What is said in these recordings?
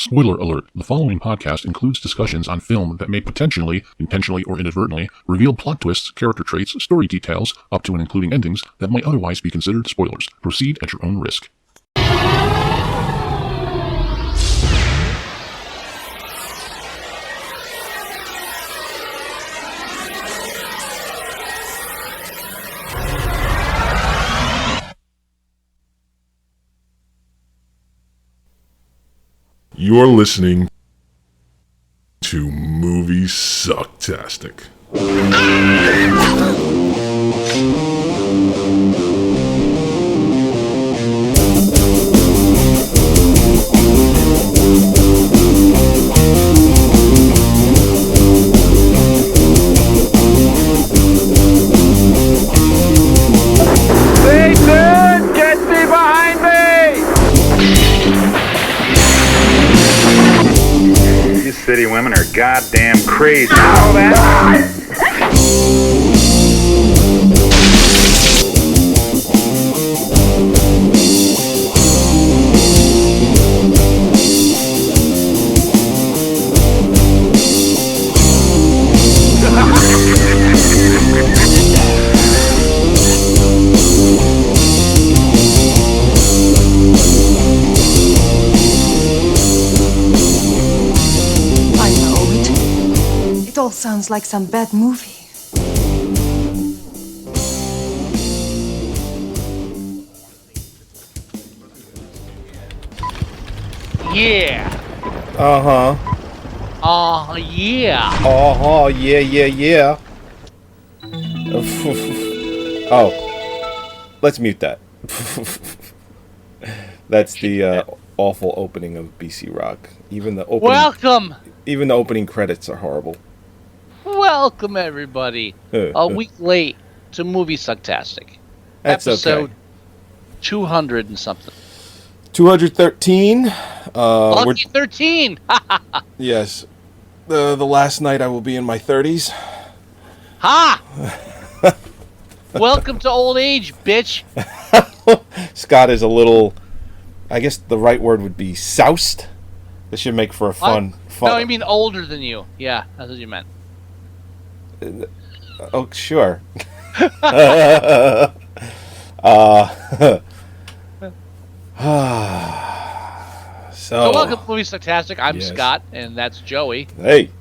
Spoiler alert, the following podcast includes discussions on film that may potentially, intentionally or inadvertently, reveal plot twists, character traits, story details, up to and including endings that might otherwise be considered spoilers. Proceed at your own risk. You're listening to Moviesucktastic. Satan, get thee behind me! These city women are goddamn crazy. Ow, that... It all sounds like some bad movie. Yeah. Uh-huh. Yeah. Uh-huh, yeah. Oh. Let's mute that. That's the awful opening of BC Rock. Even the opening credits are horrible. Welcome, everybody. A week late to Moviesucktastic. That's Episode okay. 200 and something. 213. Lucky 13. Yes. The last night I will be in my 30s. Ha! Welcome to old age, bitch. Scott is a little, I guess the right word would be soused. This should make for a fun. No, I mean older than you. Yeah, that's what you meant. Oh, sure. So welcome to Moviesucktastic. I'm yes. Scott, and that's Joey. Hey.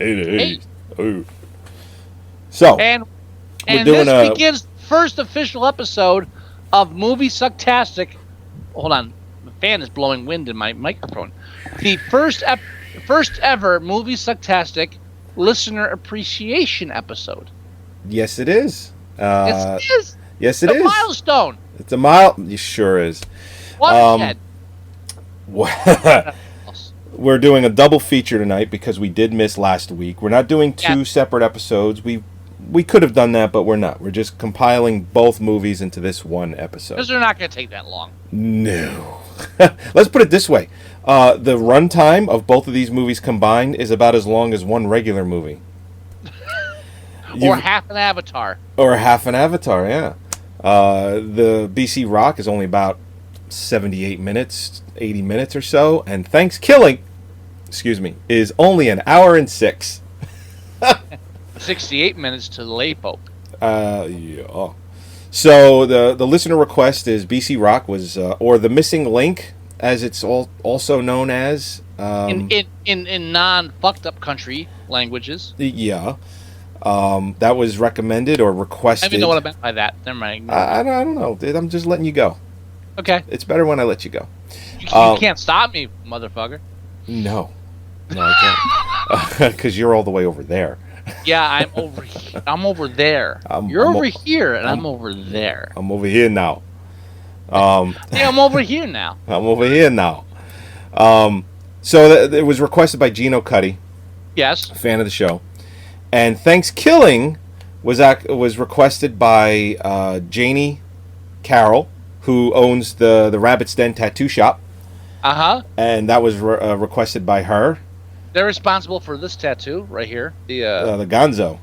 Oh. So And doing this begins the first official episode of Moviesucktastic. Hold on, the fan is blowing wind in my microphone. The first ever Moviesucktastic listener appreciation episode. yes, it is. It is. Yes, it a is. milestone. It's a mile. It sure is. Watershed. We're doing a double feature tonight because we did miss last week. We're not doing two separate episodes. We could have done that, but we're not. We're just compiling both movies into this one episode. Because they're not going to take that long. No. Let's put it this way. The runtime of both of these movies combined is about as long as one regular movie. Or half an Avatar. Or half an Avatar, yeah. The BC Rock is only about 78 minutes, 80 minutes or so, and Thanksgiving, is only an hour and 6. 68 minutes to the lay pope. Yeah. So the listener request is BC Rock was, or The Missing Link, as it's also known as. In non-fucked up country languages. Yeah. That was recommended or requested. I don't even know what I meant by that. Never mind. I don't know. I'm just letting you go. Okay. It's better when I let you go. You can't stop me, motherfucker. No, I can't. Because you're all the way over there. Yeah, I'm over here. I'm over there. You're over here, and I'm over there. I'm over here now. Yeah, I'm over here now. I'm over here now. So it was requested by Gino Cuddy. Yes. A fan of the show. And Thanksgiving was requested by Janie Carroll, who owns the Rabbit's Den tattoo shop. Uh-huh. And that was requested by her. They're responsible for this tattoo right here. The Gonzo.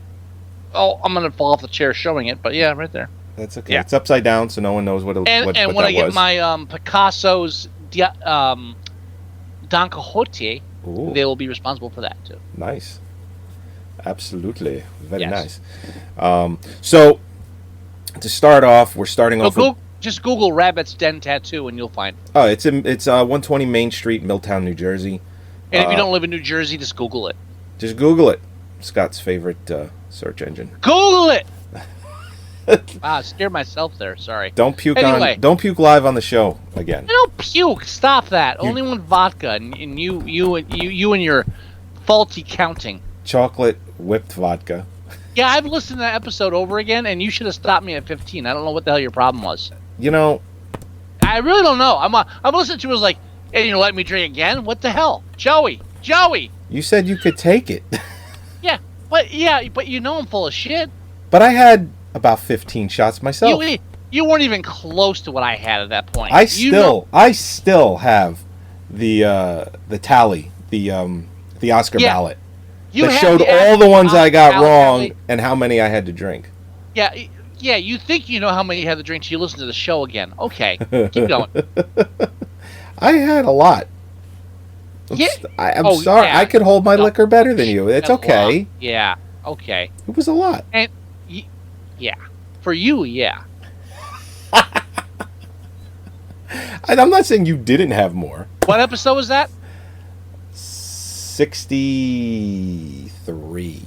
Oh, I'm gonna fall off the chair showing it, but yeah, right there. That's okay. Yeah. It's upside down, so no one knows what and that when I get was. my Picasso's Don Quixote, Ooh. they will be responsible for that too. Nice. Absolutely. Very Yes. nice. So, to start off, we're starting So off with... just Google Rabbit's Den Tattoo and you'll find it. Oh, it's 120 Main Street, Milltown, New Jersey. And if you don't live in New Jersey, just Google it. Just Google it. Scott's favorite search engine. Google it! Wow, I scared myself there. Sorry. Don't puke Anyway. Don't puke live on the show again. I don't puke. Stop that. Only one vodka, and you and your faulty counting. Chocolate whipped vodka. Yeah, I've listened to that episode over again, and you should have stopped me at 15. I don't know what the hell your problem was. You know, I really don't know. I'm listening to it was like, hey, you let me drink again? What the hell, Joey? you said you could take it. Yeah, but you know I'm full of shit. But I had about 15 shots myself. You weren't even close to what I had at that point. I still have the tally, the Oscar ballot. That showed all the ones I got wrong and how many I had to drink. Yeah, you think you know how many you had to drink till you listen to the show again. Okay, keep going. I had a lot. I'm sorry. Yeah. I could hold my liquor better than you. It's okay. Yeah, okay. It was a lot. And yeah, for you, yeah. I'm not saying you didn't have more. What episode was that? 63.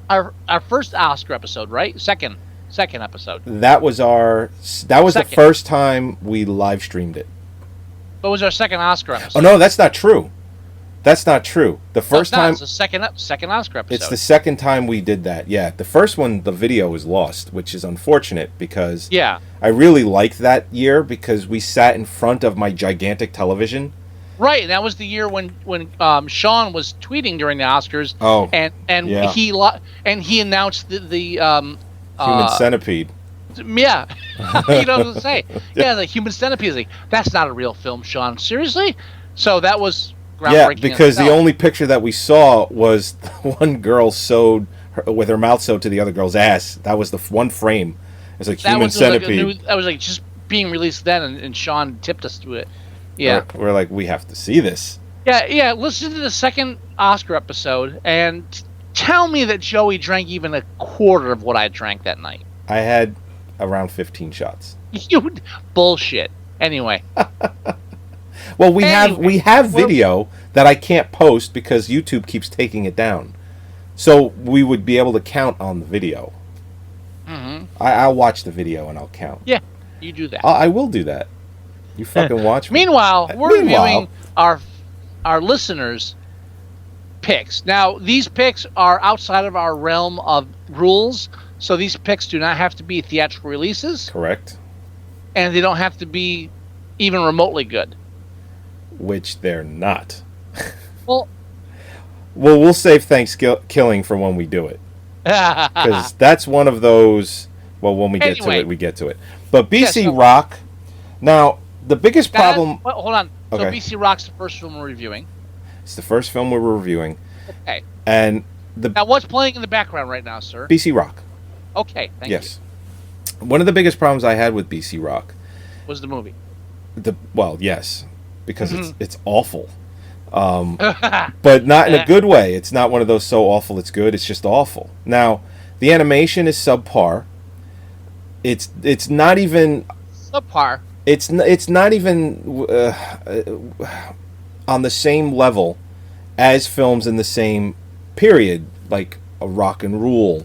Our first Oscar episode, right? Second episode. That was the first time we live streamed it. What was our second Oscar episode? Oh no, that's not true. That's not true. The first time it's the second Oscar episode. It's the second time we did that. Yeah, the first one the video was lost, which is unfortunate because yeah. I really liked that year because we sat in front of my gigantic television. Right, and that was the year when Sean was tweeting during the Oscars. Oh, and yeah. he announced the Human Centipede. Yeah, you know what to say. Yeah, the Human Centipede. Is like, that's not a real film, Sean. Seriously? So that was groundbreaking. Yeah, because the only picture that we saw was one girl sewed with her mouth sewed to the other girl's ass. That was the one frame. It's like Human Centipede. That was like just being released then, and Sean tipped us to it. Yeah, we're like, we have to see this. Yeah. Listen to the second Oscar episode and tell me that Joey drank even a quarter of what I drank that night. I had around 15 shots. You bullshit. Anyway. Well, we have video that I can't post because YouTube keeps taking it down. So we would be able to count on the video. Mm-hmm. I'll watch the video and I'll count. Yeah, you do that. I will do that. You fucking watch me. Meanwhile, we're reviewing our listeners' picks. Now, these picks are outside of our realm of rules, so these picks do not have to be theatrical releases. Correct. And they don't have to be even remotely good. Which they're not. Well, we'll save Thanksgiving for when we do it. Because that's one of those... Well, when we get to it, we get to it. But BC Rock... Now, the biggest problem... Hold on. Okay. So BC Rock's the first film we're reviewing. It's the first film we were reviewing. Okay. And now, what's playing in the background right now, sir? BC Rock. Okay, thank you. Yes. One of the biggest problems I had with BC Rock... was the movie. Yes. Because it's awful. But not in a good way. It's not one of those so awful it's good. It's just awful. Now, the animation is subpar. It's not even... Subpar? It's not even on the same level as films in the same period, like a Rock and Roll,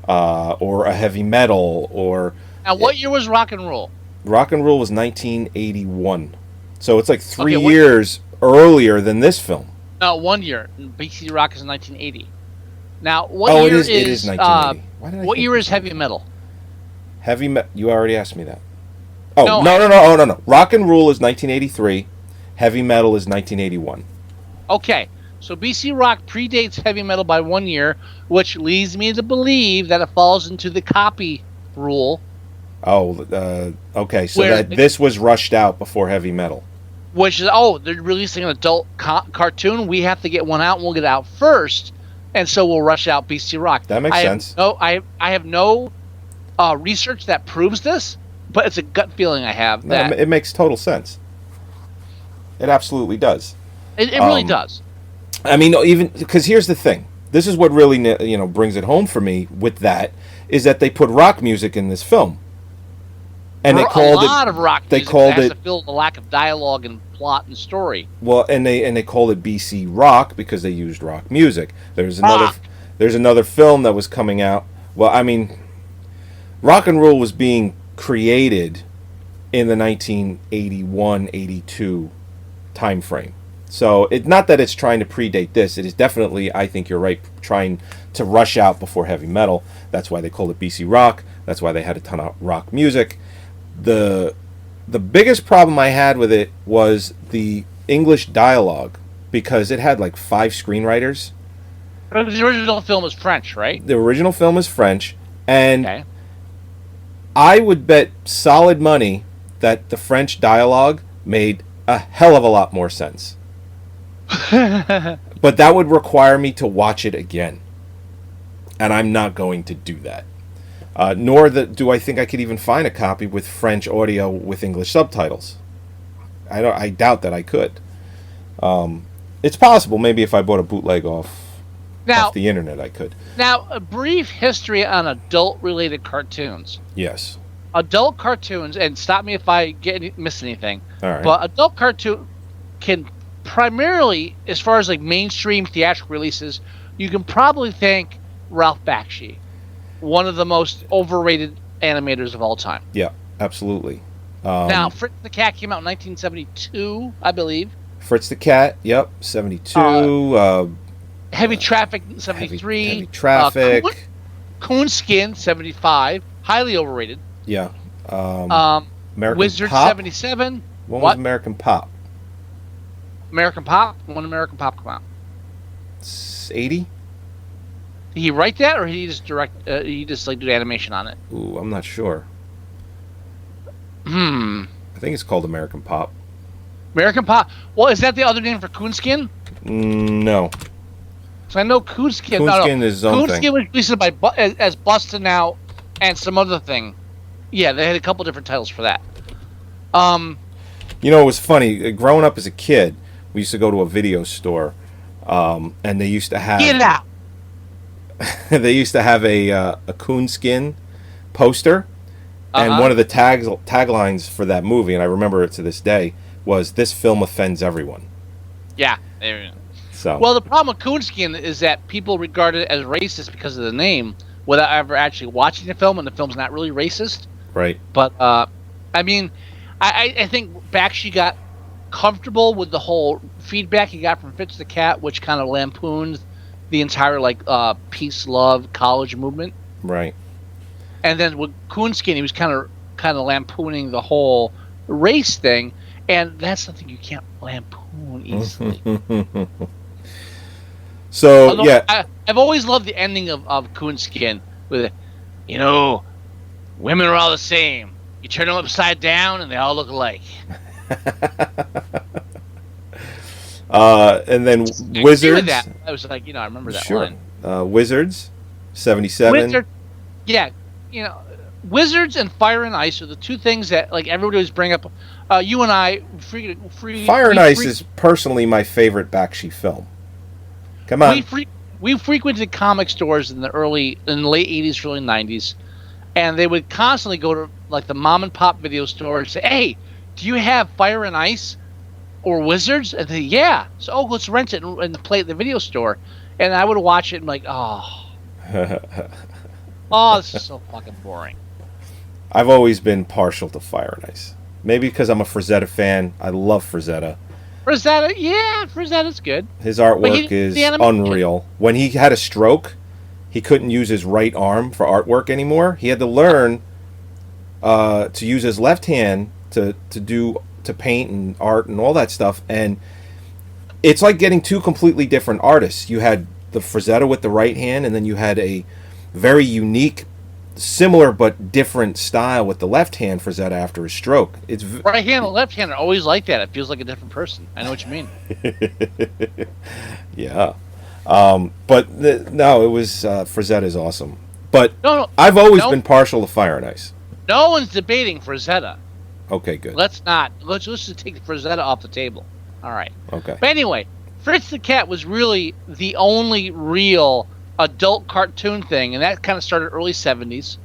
or a Heavy Metal, or... Now, what year was Rock and Roll? Rock and Roll was 1981. So it's like 3 years earlier than this film. No, 1 year. BC Rock is 1980. Now, what year it is 1980. What year is Heavy Metal? Heavy Metal... You already asked me that. Oh, no. No. Rock and Roll is 1983. Heavy Metal is 1981. Okay. So BC Rock predates Heavy Metal by 1 year, which leads me to believe that it falls into the copy rule. Oh, okay. So this was rushed out before Heavy Metal. Which is, they're releasing an adult cartoon. We have to get one out, and we'll get it out first. And so we'll rush out BC Rock. That makes sense. I have no research that proves this, but it's a gut feeling I have. It makes total sense. It absolutely does. It really does. I mean, even because here's the thing. This is what really brings it home for me with that is that they put rock music in this film, and they called a lot of rock they music called has it to fill the lack of dialogue and plot and story. well, and they called it BC rock because they used rock music. There's another film that was coming out. Well, I mean, rock and roll was being created in the 1981-82 time frame. So it's not that it's trying to predate this. It is definitely, I think you're right, trying to rush out before heavy metal. That's why they called it BC rock. That's why they had a ton of rock music. The biggest problem I had with it was the English dialogue, because it had like 5 screenwriters. But the original film is French, right? The original film is French, and Okay. I would bet solid money that the French dialogue made a hell of a lot more sense. But that would require me to watch it again, and I'm not going to do that. Nor do I think I could even find a copy with French audio with English subtitles. I doubt that I could. It's possible. Maybe if I bought a bootleg off the internet, I could. Now, a brief history on adult-related cartoons. Yes. Adult cartoons, and stop me if I miss anything. All right. But adult cartoon can primarily, as far as like mainstream theatrical releases, you can probably thank Ralph Bakshi, one of the most overrated animators of all time. Yeah, absolutely. Now, Fritz the Cat came out in 1972, I believe. Fritz the Cat, yep, 72. Heavy Traffic, 73. Heavy Traffic. Coonskin, 75. Highly overrated. Yeah. American Wizard, Pop? 77. When was American Pop? American Pop? When American Pop come out? 80? Did he write that, or he just he just like did animation on it? Ooh, I'm not sure. I think it's called American Pop. American Pop. Well, is that the other name for Coonskin? No. So I know Coonskin. Coonskin is his own Coonskin thing. was released by as Bustin' Out and some other thing. Yeah, they had a couple different titles for that. You know, it was funny. Growing up as a kid, we used to go to a video store, and they used to have Get out. they used to have a Coonskin poster, and one of the taglines for that movie, and I remember it to this day, was "This film offends everyone." Yeah. So Well, the problem with Coonskin is that people regard it as racist because of the name, without ever actually watching the film, and the film's not really racist. right. But I mean, I think Bakshi got comfortable with the whole feedback he got from Fitz the Cat, which kind of lampooned the entire peace, love, college movement. Right. And then with Coonskin, he was kind of lampooning the whole race thing, and that's something you can't lampoon easily. So Although yeah, I've always loved the ending of Coonskin with, women are all the same. You turn them upside down, and they all look alike. and then Wizards. That. I was like, I remember that Sure. line. Wizards, 77. Wizard, yeah, Wizards and Fire and Ice are the two things that everybody always bring up. You and I, Fire and Ice is personally my favorite Bakshi film. Come on. We frequented comic stores in the late 80s, early 90s, and they would constantly go to the mom and pop video store and say, "Hey, do you have Fire and Ice or Wizards?" And they, yeah. So let's rent it and play at the video store. And I would watch it and oh, this is so fucking boring. I've always been partial to Fire and Ice. Maybe because I'm a Frazetta fan. I love Frazetta. Frazetta's good. His artwork is unreal. When he had a stroke, he couldn't use his right arm for artwork anymore. He had to learn to use his left hand to paint and art and all that stuff. And it's like getting two completely different artists. You had the Frazetta with the right hand, and then you had a very unique, similar but different style with the left hand Frazetta after his stroke. It's right hand and left hand are always like that. It feels like a different person. I know what you mean. Yeah. But no, it was Frazetta is awesome. But No, I've always been partial to Fire and Ice. no one's debating Frazetta. Okay, good. Let's just take Frazetta off the table. All right. Okay. But anyway, Fritz the Cat was really the only real adult cartoon thing, and that kind of started early 70s.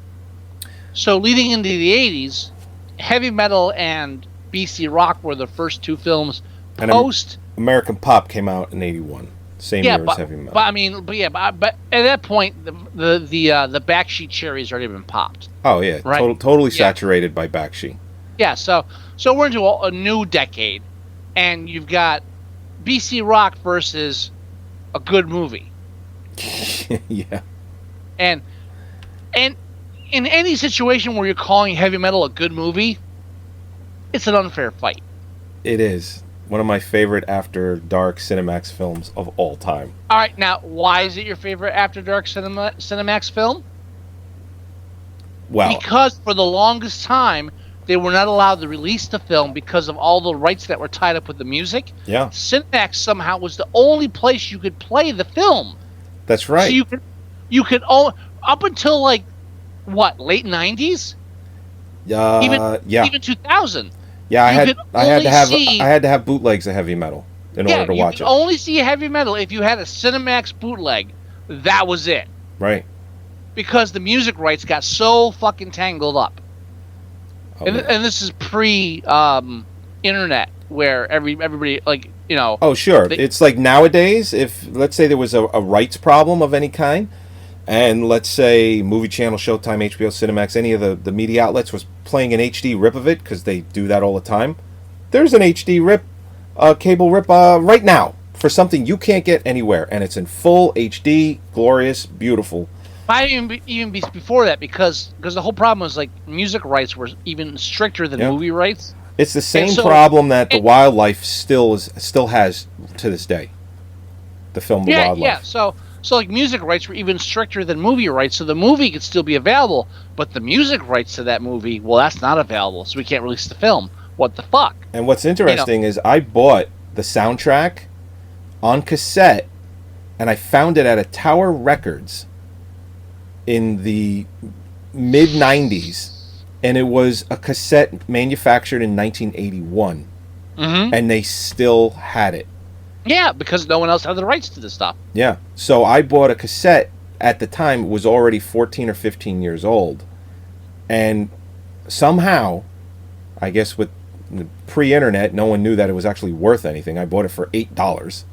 So leading into the 80s, Heavy Metal and BC Rock were the first two films And post. American Pop came out in '81, same year as Heavy Metal. But at that point, the backseat cherry's already been popped. Oh yeah, Right. totally Yeah. saturated by Bakshi. Yeah, so we're into a new decade, and you've got BC Rock versus a good movie, Yeah. and in any situation where you're calling Heavy Metal a good movie, it's an unfair fight. It is one of my favorite After Dark Cinemax films of all time. All right, now why is it your favorite After Dark Cinemax film? Wow. Because for the longest time they were not allowed to release the film because of all the rights that were tied up with the music. Yeah, Cinemax somehow was the only place you could play the film. that's right. So you could up until like what, late 90s? Even 2000. Yeah, I you had could to have bootlegs of Heavy Metal in order to watch you it. could only see Heavy Metal if you had a Cinemax bootleg. That was it. Right. Because the music rights got so fucking tangled up. Oh, and, yeah. and this is pre internet where everybody, like, you know. Oh, sure. It's like nowadays, if, let's say there was a rights problem of any kind, and let's say Movie Channel, Showtime, HBO, Cinemax, any of the media outlets was playing an HD rip of it, because they do that all the time, there's an HD rip, cable rip right now for something you can't get anywhere, and it's in full HD, glorious, beautiful. Might even be before that, because the whole problem was, like, music rights were even stricter than movie rights. It's the same problem that the wildlife still has to this day. The film The Wildlife. Yeah. So like music rights were even stricter than movie rights, so the movie could still be available, but the music rights to that movie, well, that's not available, so we can't release the film. What the fuck? And what's interesting is I bought the soundtrack on cassette, and I found it at a Tower Records in the mid 90s, and it was a cassette manufactured in 1981, and they still had it. Yeah, because no one else had the rights to this stuff. Yeah, so I bought a cassette at the time. It was already 14 or 15 years old, and somehow, I guess with the pre-internet, no one knew that it was actually worth anything. I bought it for $8,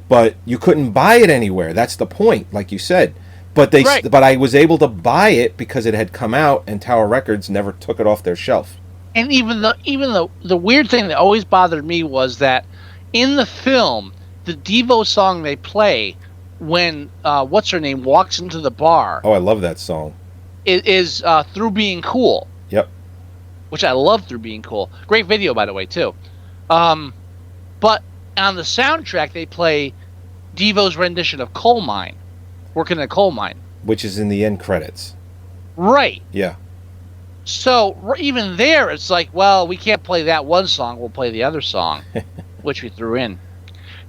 but you couldn't buy it anywhere. That's the point, like you said. But but I was able to buy it because it had come out, and Tower Records never took it off their shelf. And even the weird thing that always bothered me was that in the film, the Devo song they play when what's her name walks into the bar. Oh, I love that song. Is Through Being Cool. Yep. Which I love, Through Being Cool. Great video, by the way, too. But on the soundtrack, they play Devo's rendition of Coal Mine, Working in a Coal Mine, which is in the end credits. Right. Yeah. So even there, it's like, well, we can't play that one song. We'll play the other song, which we threw in.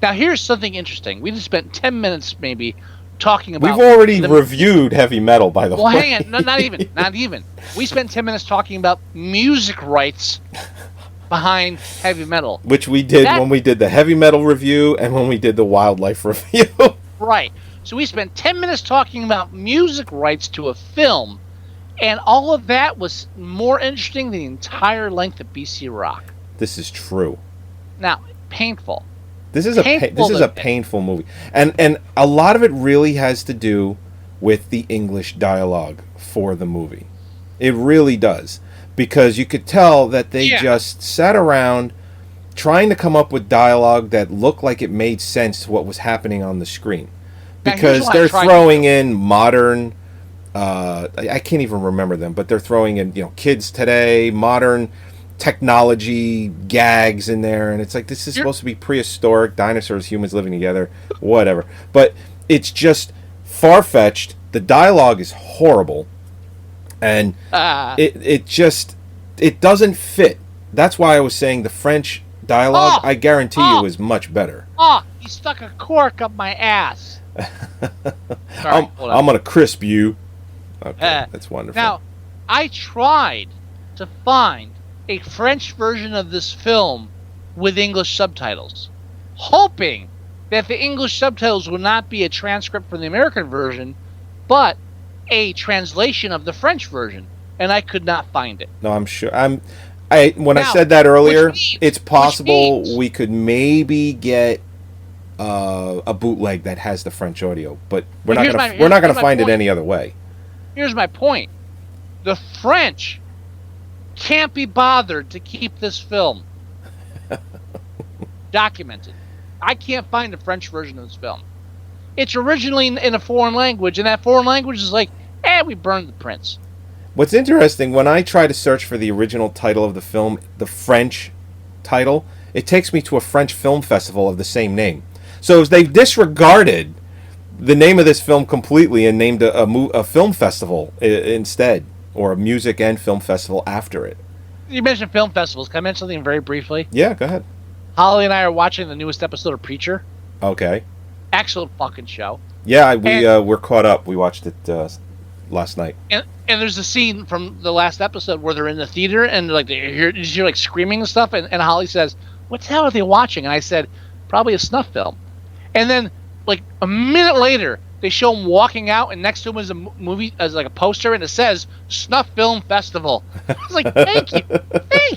Now, here's something interesting. We just spent 10 minutes maybe talking about... We've already reviewed Heavy Metal, by the way. Well, hang on. No, not even. We spent 10 minutes talking about music rights behind Heavy Metal. Which we did when we did the Heavy Metal review and when we did the Wildlife review. Right. So we spent 10 minutes talking about music rights to a film, and all of that was more interesting than the entire length of BC Rock. This is true. Now, painful. This is a painful movie, and a lot of it really has to do with the English dialogue for the movie. It really does, because you could tell that they just sat around trying to come up with dialogue that looked like it made sense to what was happening on the screen, because they're throwing in modern. I can't even remember them, but they're throwing in kids today, modern technology gags in there, and it's like, this is supposed to be prehistoric dinosaurs, humans living together, whatever. But it's just far-fetched. The dialogue is horrible, and it doesn't fit. That's why I was saying the French dialogue, I guarantee you, is much better. You stuck a cork up my ass. I'm gonna crisp you. Okay, that's wonderful. Now, I tried to find a French version of this film with English subtitles, hoping that the English subtitles would not be a transcript from the American version, but a translation of the French version, and I could not find it. No, I'm sure. I Now, said that earlier, which means- it's possible which means- we could maybe get a bootleg that has the French audio, but we're But not here's gonna my- we're not here's gonna my find it point. any other way. Here's my point. The French can't be bothered to keep this film documented. I can't find a French version of this film. It's originally in a foreign language, and that foreign language is like, we burned the prints. What's interesting, when I try to search for the original title of the film, the French title, it takes me to a French film festival of the same name. So they've disregarded the name of this film completely and named a film festival instead, or a music and film festival after it. You mentioned film festivals. Can I mention something very briefly? Yeah, go ahead. Holly and I are watching the newest episode of Preacher. Okay. Excellent fucking show. Yeah, we're caught up. We watched it last night. And there's a scene from the last episode where they're in the theater and like you hear like screaming and stuff, and Holly says, "What the hell are they watching?" And I said, "Probably a snuff film." And then like a minute later, they show him walking out, and next to him is a movie, as like a poster, and it says Snuff Film Festival. I was like, thank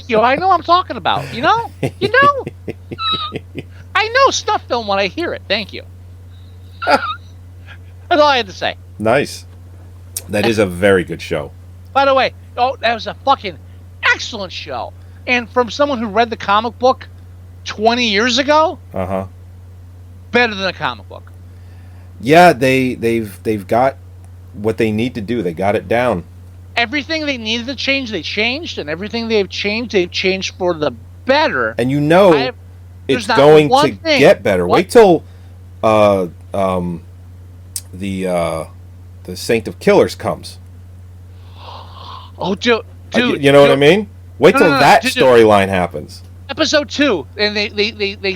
you. I know what I'm talking about. You know. I know snuff film when I hear it. Thank you. That's all I had to say. Nice. That is a very good show. By the way, that was a fucking excellent show. And from someone who read the comic book 20 years ago, better than a comic book. Yeah, they've got what they need to do. They got it down. Everything they needed to change, they changed, and everything they've changed for the better. And you know there's it's not going one to thing. get better. What? Wait till the Saint of Killers comes. Oh, dude, You know what I mean? Wait till no, that dude. storyline happens. Episode 2, and they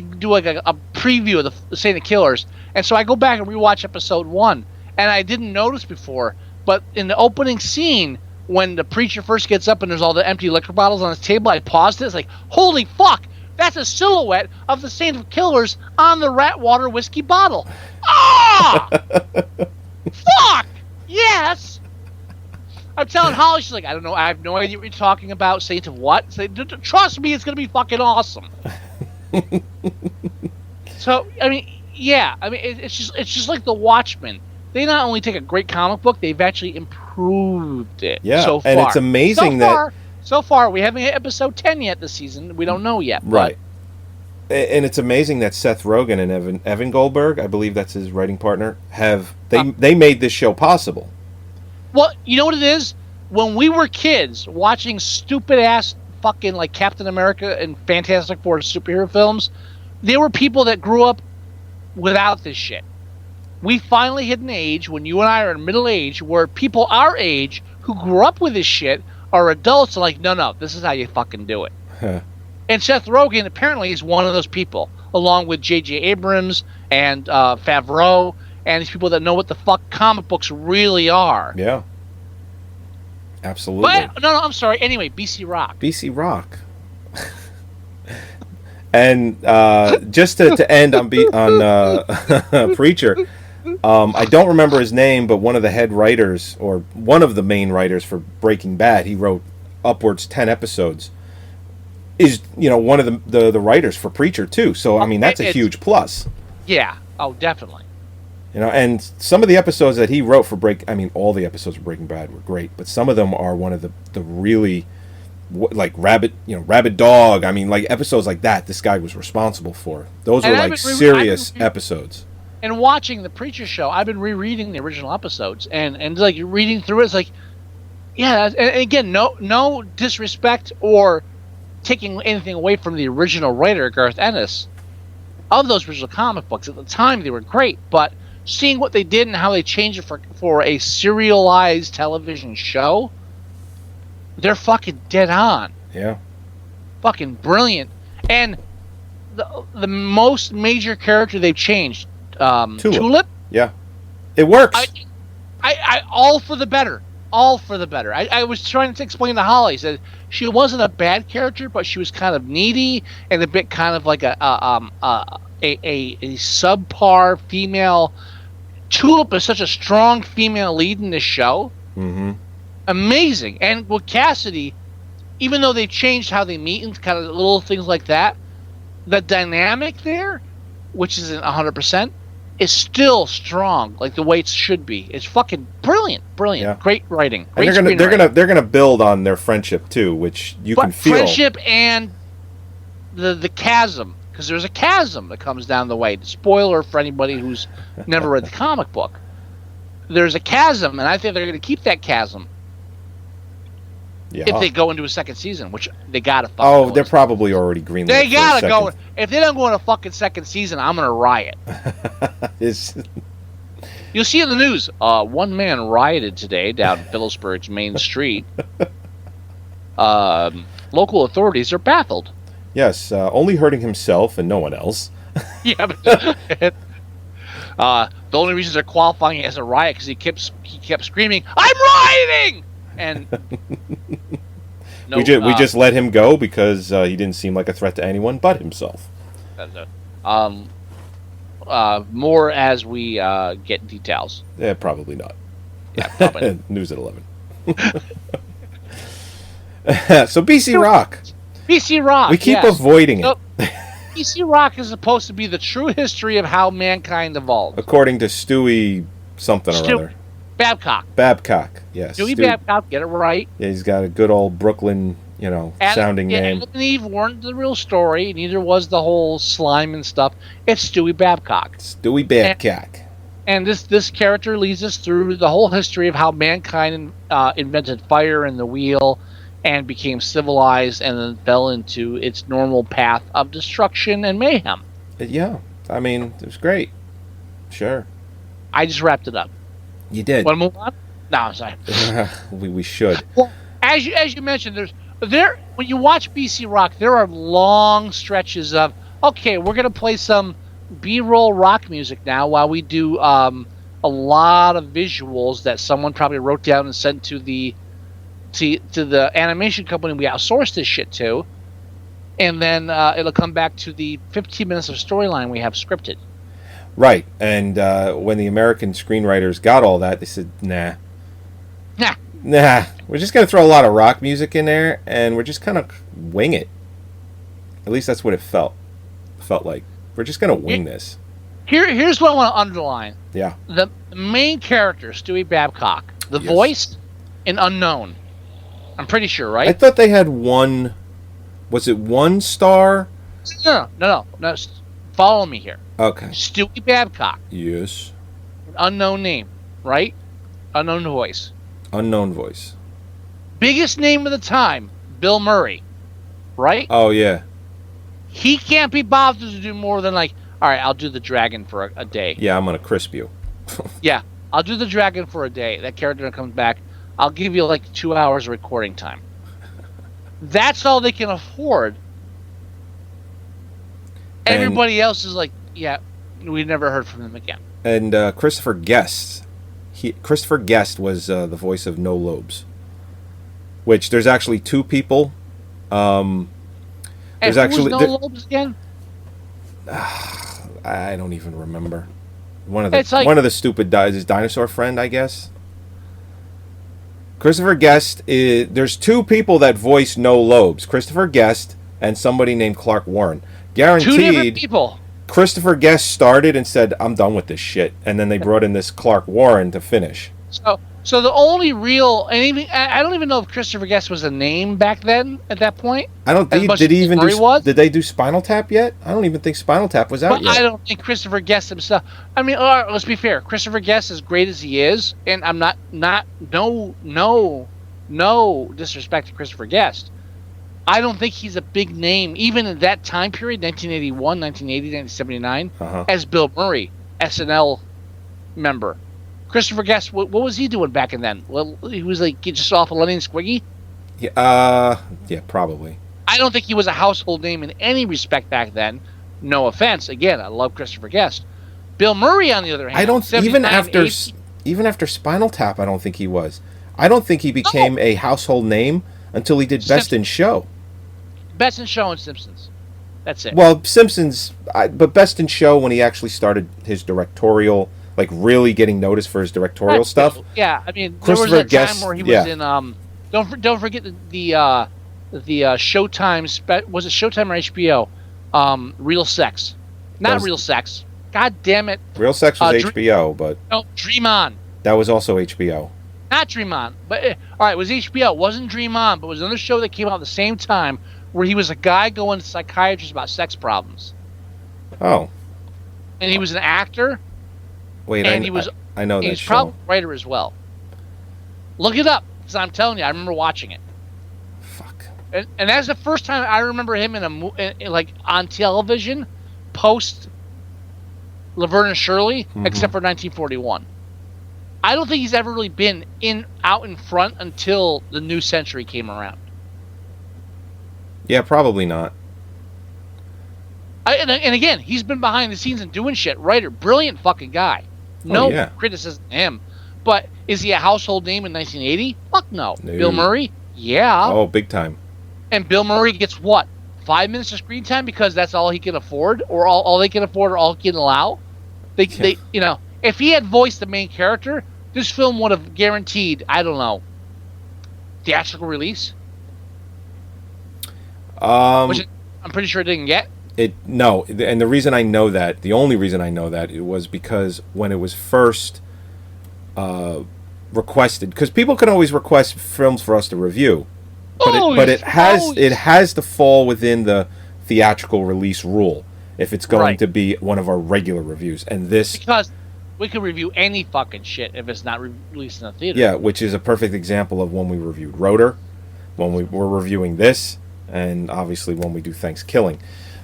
do like a preview of the Saint of Killers, and so I go back and rewatch episode 1, and I didn't notice before, but in the opening scene, when the preacher first gets up and there's all the empty liquor bottles on his table, I paused it. It's like, holy fuck, that's a silhouette of the Saint of Killers on the Ratwater whiskey bottle. Ah! Fuck! Yes! I'm telling Holly, she's like, I don't know, I have no idea what you're talking about. Saint of what? Say, trust me, it's going to be fucking awesome. So, I mean, yeah, I mean, it's just like The Watchmen. They not only take a great comic book, they've actually improved it. Yeah, so far. and it's amazing So far, we haven't hit episode 10 yet this season. We don't know yet. Right. And it's amazing that Seth Rogen and Evan Goldberg, I believe that's his writing partner, they made this show possible. Well, you know what it is? When we were kids watching stupid ass fucking like Captain America and Fantastic Four superhero films, there were people that grew up without this shit. We finally hit an age when you and I are in middle age where people our age who grew up with this shit are adults and like, no, this is how you fucking do it. And Seth Rogen apparently is one of those people, along with J.J. Abrams and Favreau and these people that know what the fuck comic books really are. Yeah. Absolutely. But, no, I'm sorry. Anyway, BC Rock. BC Rock. And just to end on Preacher, I don't remember his name, but one of the head writers, or one of the main writers for Breaking Bad, he wrote upwards 10 episodes, is one of the writers for Preacher too. So I mean that's a huge plus. Yeah. Oh, definitely. And some of the episodes that he wrote for all the episodes of Breaking Bad were great, but some of them are one of the really like Rabid Dog. I mean, like episodes like that. This guy was responsible for. Those were like serious episodes. And watching the Preacher show, I've been rereading the original episodes and like reading through it. It's like, yeah. And again, no disrespect or taking anything away from the original writer Garth Ennis of those original comic books. At the time, they were great, but seeing what they did and how they changed it for a serialized television show, they're fucking dead on. Yeah. Fucking brilliant. And the most major character they've changed, Tulip. Yeah. It works. I all for the better. all for the better. I was trying to explain to Holly. Said she wasn't a bad character, but she was kind of needy and a bit kind of like a subpar female. Tulip is such a strong female lead in this show. Mm-hmm. Amazing. And with Cassidy, even though they changed how they meet and kind of little things like that, the dynamic there, which isn't 100%, is still strong, like the way it should be. It's fucking brilliant. Yeah. Great writing. And they're gonna build on their friendship too, which you can feel. Friendship and the chasm, because there's a chasm that comes down the way. Spoiler for anybody who's never read the comic book. There's a chasm, and I think they're going to keep that chasm if they go into a second season, which they gotta. They're probably already greenlit. They gotta go. If they don't go in a fucking second season, I'm gonna riot. You'll see in the news. One man rioted today down Phillipsburg's main street. Local authorities are baffled. Yes, only hurting himself and no one else. Yeah, but the only reason they're qualifying it as a riot because he kept screaming, "I'm rioting!" And we just let him go because he didn't seem like a threat to anyone but himself. More as we get details. Yeah, probably not. Yeah, probably. News at 11. So BC Rock. BC Rock. We keep avoiding it. BC Rock is supposed to be the true history of how mankind evolved. According to Stewie something or other. Babcock, yes. Stewie Babcock, get it right. Yeah, he's got a good old Brooklyn, sounding name. Adam and Eve weren't the real story. Neither was the whole slime and stuff. It's Stewie Babcock. Stewie Babcock. And this character leads us through the whole history of how mankind invented fire and the wheel and became civilized and then fell into its normal path of destruction and mayhem. Yeah, I mean, it was great. Sure. I just wrapped it up. You did. Want to move on? No, I'm sorry. we should. Well, as you mentioned, when you watch BC Rock, there are long stretches of, okay, we're gonna play some B-roll rock music now while we do a lot of visuals that someone probably wrote down and sent to the animation company we outsourced this shit to, and then it'll come back to the 15 minutes of storyline we have scripted. Right, and when the American screenwriters got all that, they said, nah, we're just going to throw a lot of rock music in there, and we're just kind of wing it. At least that's what it felt like. We're just going to wing this. Here's what I want to underline. Yeah. The main character, Stewie Babcock, the voice, an unknown. I'm pretty sure, right? I thought they had one. Was it one star? No. Follow me here. Okay. Stewie Babcock. Yes. An unknown name, right? Unknown voice. Unknown voice. Biggest name of the time, Bill Murray, right? Oh, yeah. He can't be bothered to do more than all right, I'll do the dragon for a day. Yeah, I'm going to crisp you. Yeah, I'll do the dragon for a day. That character comes back. I'll give you 2 hours of recording time. That's all they can afford. Everybody else is yeah, we never heard from them again. And Christopher Guest. Christopher Guest was the voice of No Lobes. Which there's actually two people. There's actually No Lobes again? I don't even remember. One of the stupid his dinosaur friend, I guess. Christopher Guest there's two people that voice No Lobes. Christopher Guest and somebody named Clark Warren. Guaranteed. Two different people. Christopher Guest started and said, "I'm done with this shit," and then they brought in this Clark Warren to finish. So the only real, and even I don't even know if Christopher Guest was a name back then at that point. I don't think did they do Spinal Tap yet? I don't even think Spinal Tap was out yet. I don't think Christopher Guest himself. I mean, let's be fair. Christopher Guest, as great as he is, and I'm no disrespect to Christopher Guest. I don't think he's a big name, even in that time period, 1981, 1980, 1979, as Bill Murray, SNL member. Christopher Guest, what was he doing back in then? Well, he was just off of Lenny and Squiggy? Yeah, probably. I don't think he was a household name in any respect back then. No offense. Again, I love Christopher Guest. Bill Murray, on the other hand, I don't even after Spinal Tap, I don't think he was. I don't think he became a household name until he did Best in Show. Best in Show and Simpsons. That's it. Well, Simpsons, but Best in Show when he actually started his directorial, like really getting noticed for his directorial stuff. Yeah, I mean, there was that time where he was in. Don't forget the Showtime. Was it Showtime or HBO? Real Sex, not Real Sex. God damn it. Real Sex was HBO, but no, Dream On. That was also HBO. Not Dream On, but all right, it was HBO. It wasn't Dream On, but it was another show that came out at the same time where he was a guy going to psychiatrists about sex problems. Oh. And he was an actor. Wait, and I know that he's show. probably a writer as well. Look it up, because I'm telling you, I remember watching it. Fuck. And that's the first time I remember him like on television, post Laverne and Shirley, except for 1941. I don't think he's ever really been out in front until the new century came around. Yeah, probably not. And again, he's been behind the scenes and doing shit. Writer, brilliant fucking guy. No criticism of him. But is he a household name in 1980? Fuck no. Bill Murray? Yeah. Oh, big time. And Bill Murray gets what? 5 minutes of screen time because that's all he can afford, or all they can afford, or all he can allow. They you know, if he had voiced the main character, this film would have guaranteed, I don't know, theatrical release. Which I'm pretty sure it didn't get. No, and the reason I know that, the only reason I know that, it was because when it was first requested, because people can always request films for us to review, but it has to fall within the theatrical release rule if it's going to be one of our regular reviews, and this because we can review any fucking shit if it's not released in the theater. Yeah, which is a perfect example of when we reviewed Rotor, when we were reviewing this, and obviously when we do Thanksgiving.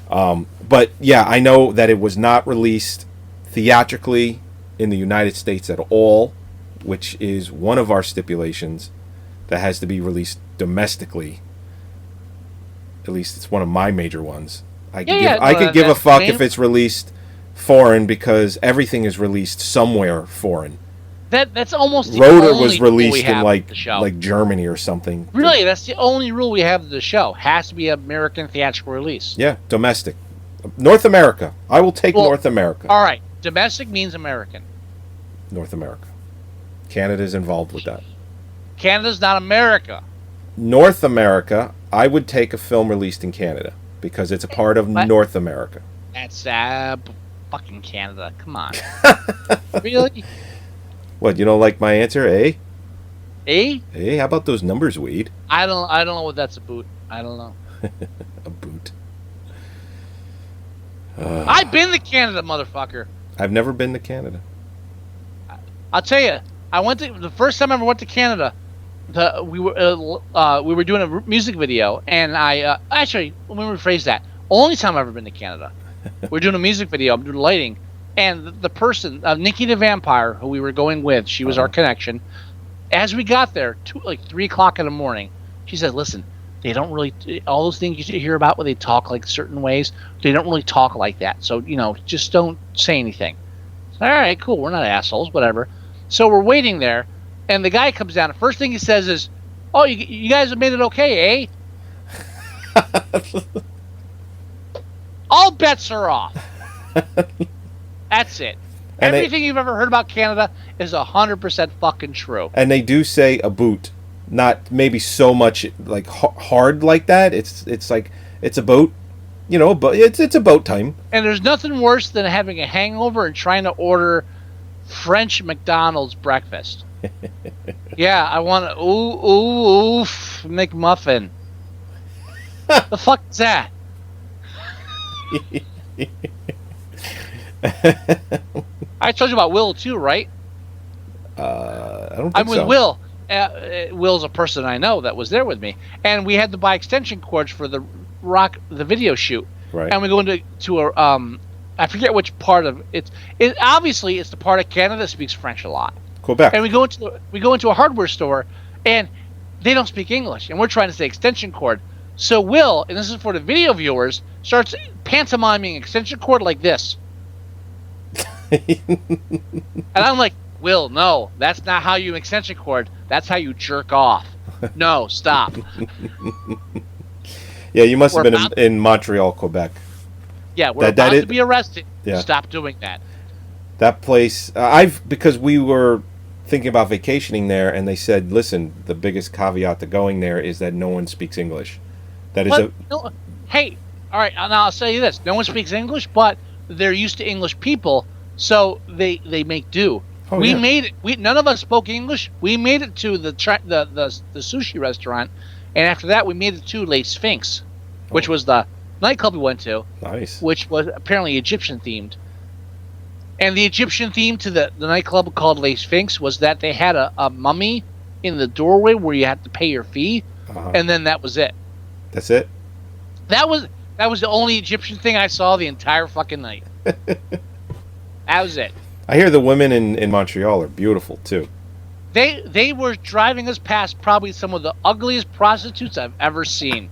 But yeah, I know that it was not released theatrically in the United States at all, which is one of our stipulations that has to be released domestically. At least it's one of my major ones. I could give a fuck if it's released foreign because everything is released somewhere foreign. That's almost the Rotor only was released rule we in have like Germany or something. Really, that's the only rule we have of the show. Has to be an American theatrical release. Yeah, domestic. North America. I will take North America. All right, domestic means American. North America. Canada's involved with that. Canada's not America. North America, I would take a film released in Canada because it's a part of North America. That's fucking Canada. Come on. Really? What, you don't like my answer, eh? Eh? Hey, how about those numbers, Weed? I don't know what that's a boot. I don't know. A boot. I've been to Canada, motherfucker. I've never been to Canada. I'll tell you, the first time I ever went to Canada. We were doing a music video, and actually, let me rephrase that. Only time I've ever been to Canada. We're doing a music video. I'm doing lighting, and the person, Nikki the Vampire, who we were going with, she was our connection. As we got there, 3 o'clock in the morning, she said, "Listen, they don't really all those things you hear about where they talk like certain ways. They don't really talk like that. So just don't say anything." So, all right, cool. We're not assholes, whatever. So we're waiting there. And the guy comes down. The first thing he says is, "Oh, you guys have made it okay, eh?" All bets are off. That's it. And everything you've ever heard about Canada is 100% fucking true. And they do say a boot, not maybe so much like hard like that. It's like it's a boat, but it's a boat time. And there's nothing worse than having a hangover and trying to order French McDonald's breakfast. Yeah, I want to McMuffin. The fuck is that? I told you about Will too, right? I don't think I'm with so. Will. Will's a person I know that was there with me, and we had to buy extension cords for the video shoot. Right. And we go into a I forget which part of it. Obviously it's the part of Canada that speaks French a lot. Quebec. And we go into a hardware store, and they don't speak English, and we're trying to say extension cord. So Will, and this is for the video viewers, starts pantomiming extension cord like this. And I'm like, Will, no, that's not how you extension cord. That's how you jerk off. No, stop. Yeah, you must have We're been about- in Montreal, Quebec. Yeah, we're That about it- to be arrested. Yeah. Stop doing that. That place, because we were thinking about vacationing there, and they said, listen, the biggest caveat to going there is that no one speaks English. That is But, no, hey, all right, now I'll tell you this. No one speaks English, but they're used to English people, so they make do. Oh, We yeah. made it. None of us spoke English. We made it to the sushi restaurant, and after that, we made it to Le Sphinx, which was the nightclub we went to, nice. which was apparently Egyptian themed. And the Egyptian theme to the nightclub called Le Sphinx was that they had a mummy in the doorway where you had to pay your fee, and then that was it. That's it? That was the only Egyptian thing I saw the entire fucking night. That was it. I hear the women in Montreal are beautiful, too. They were driving us past probably some of the ugliest prostitutes I've ever seen.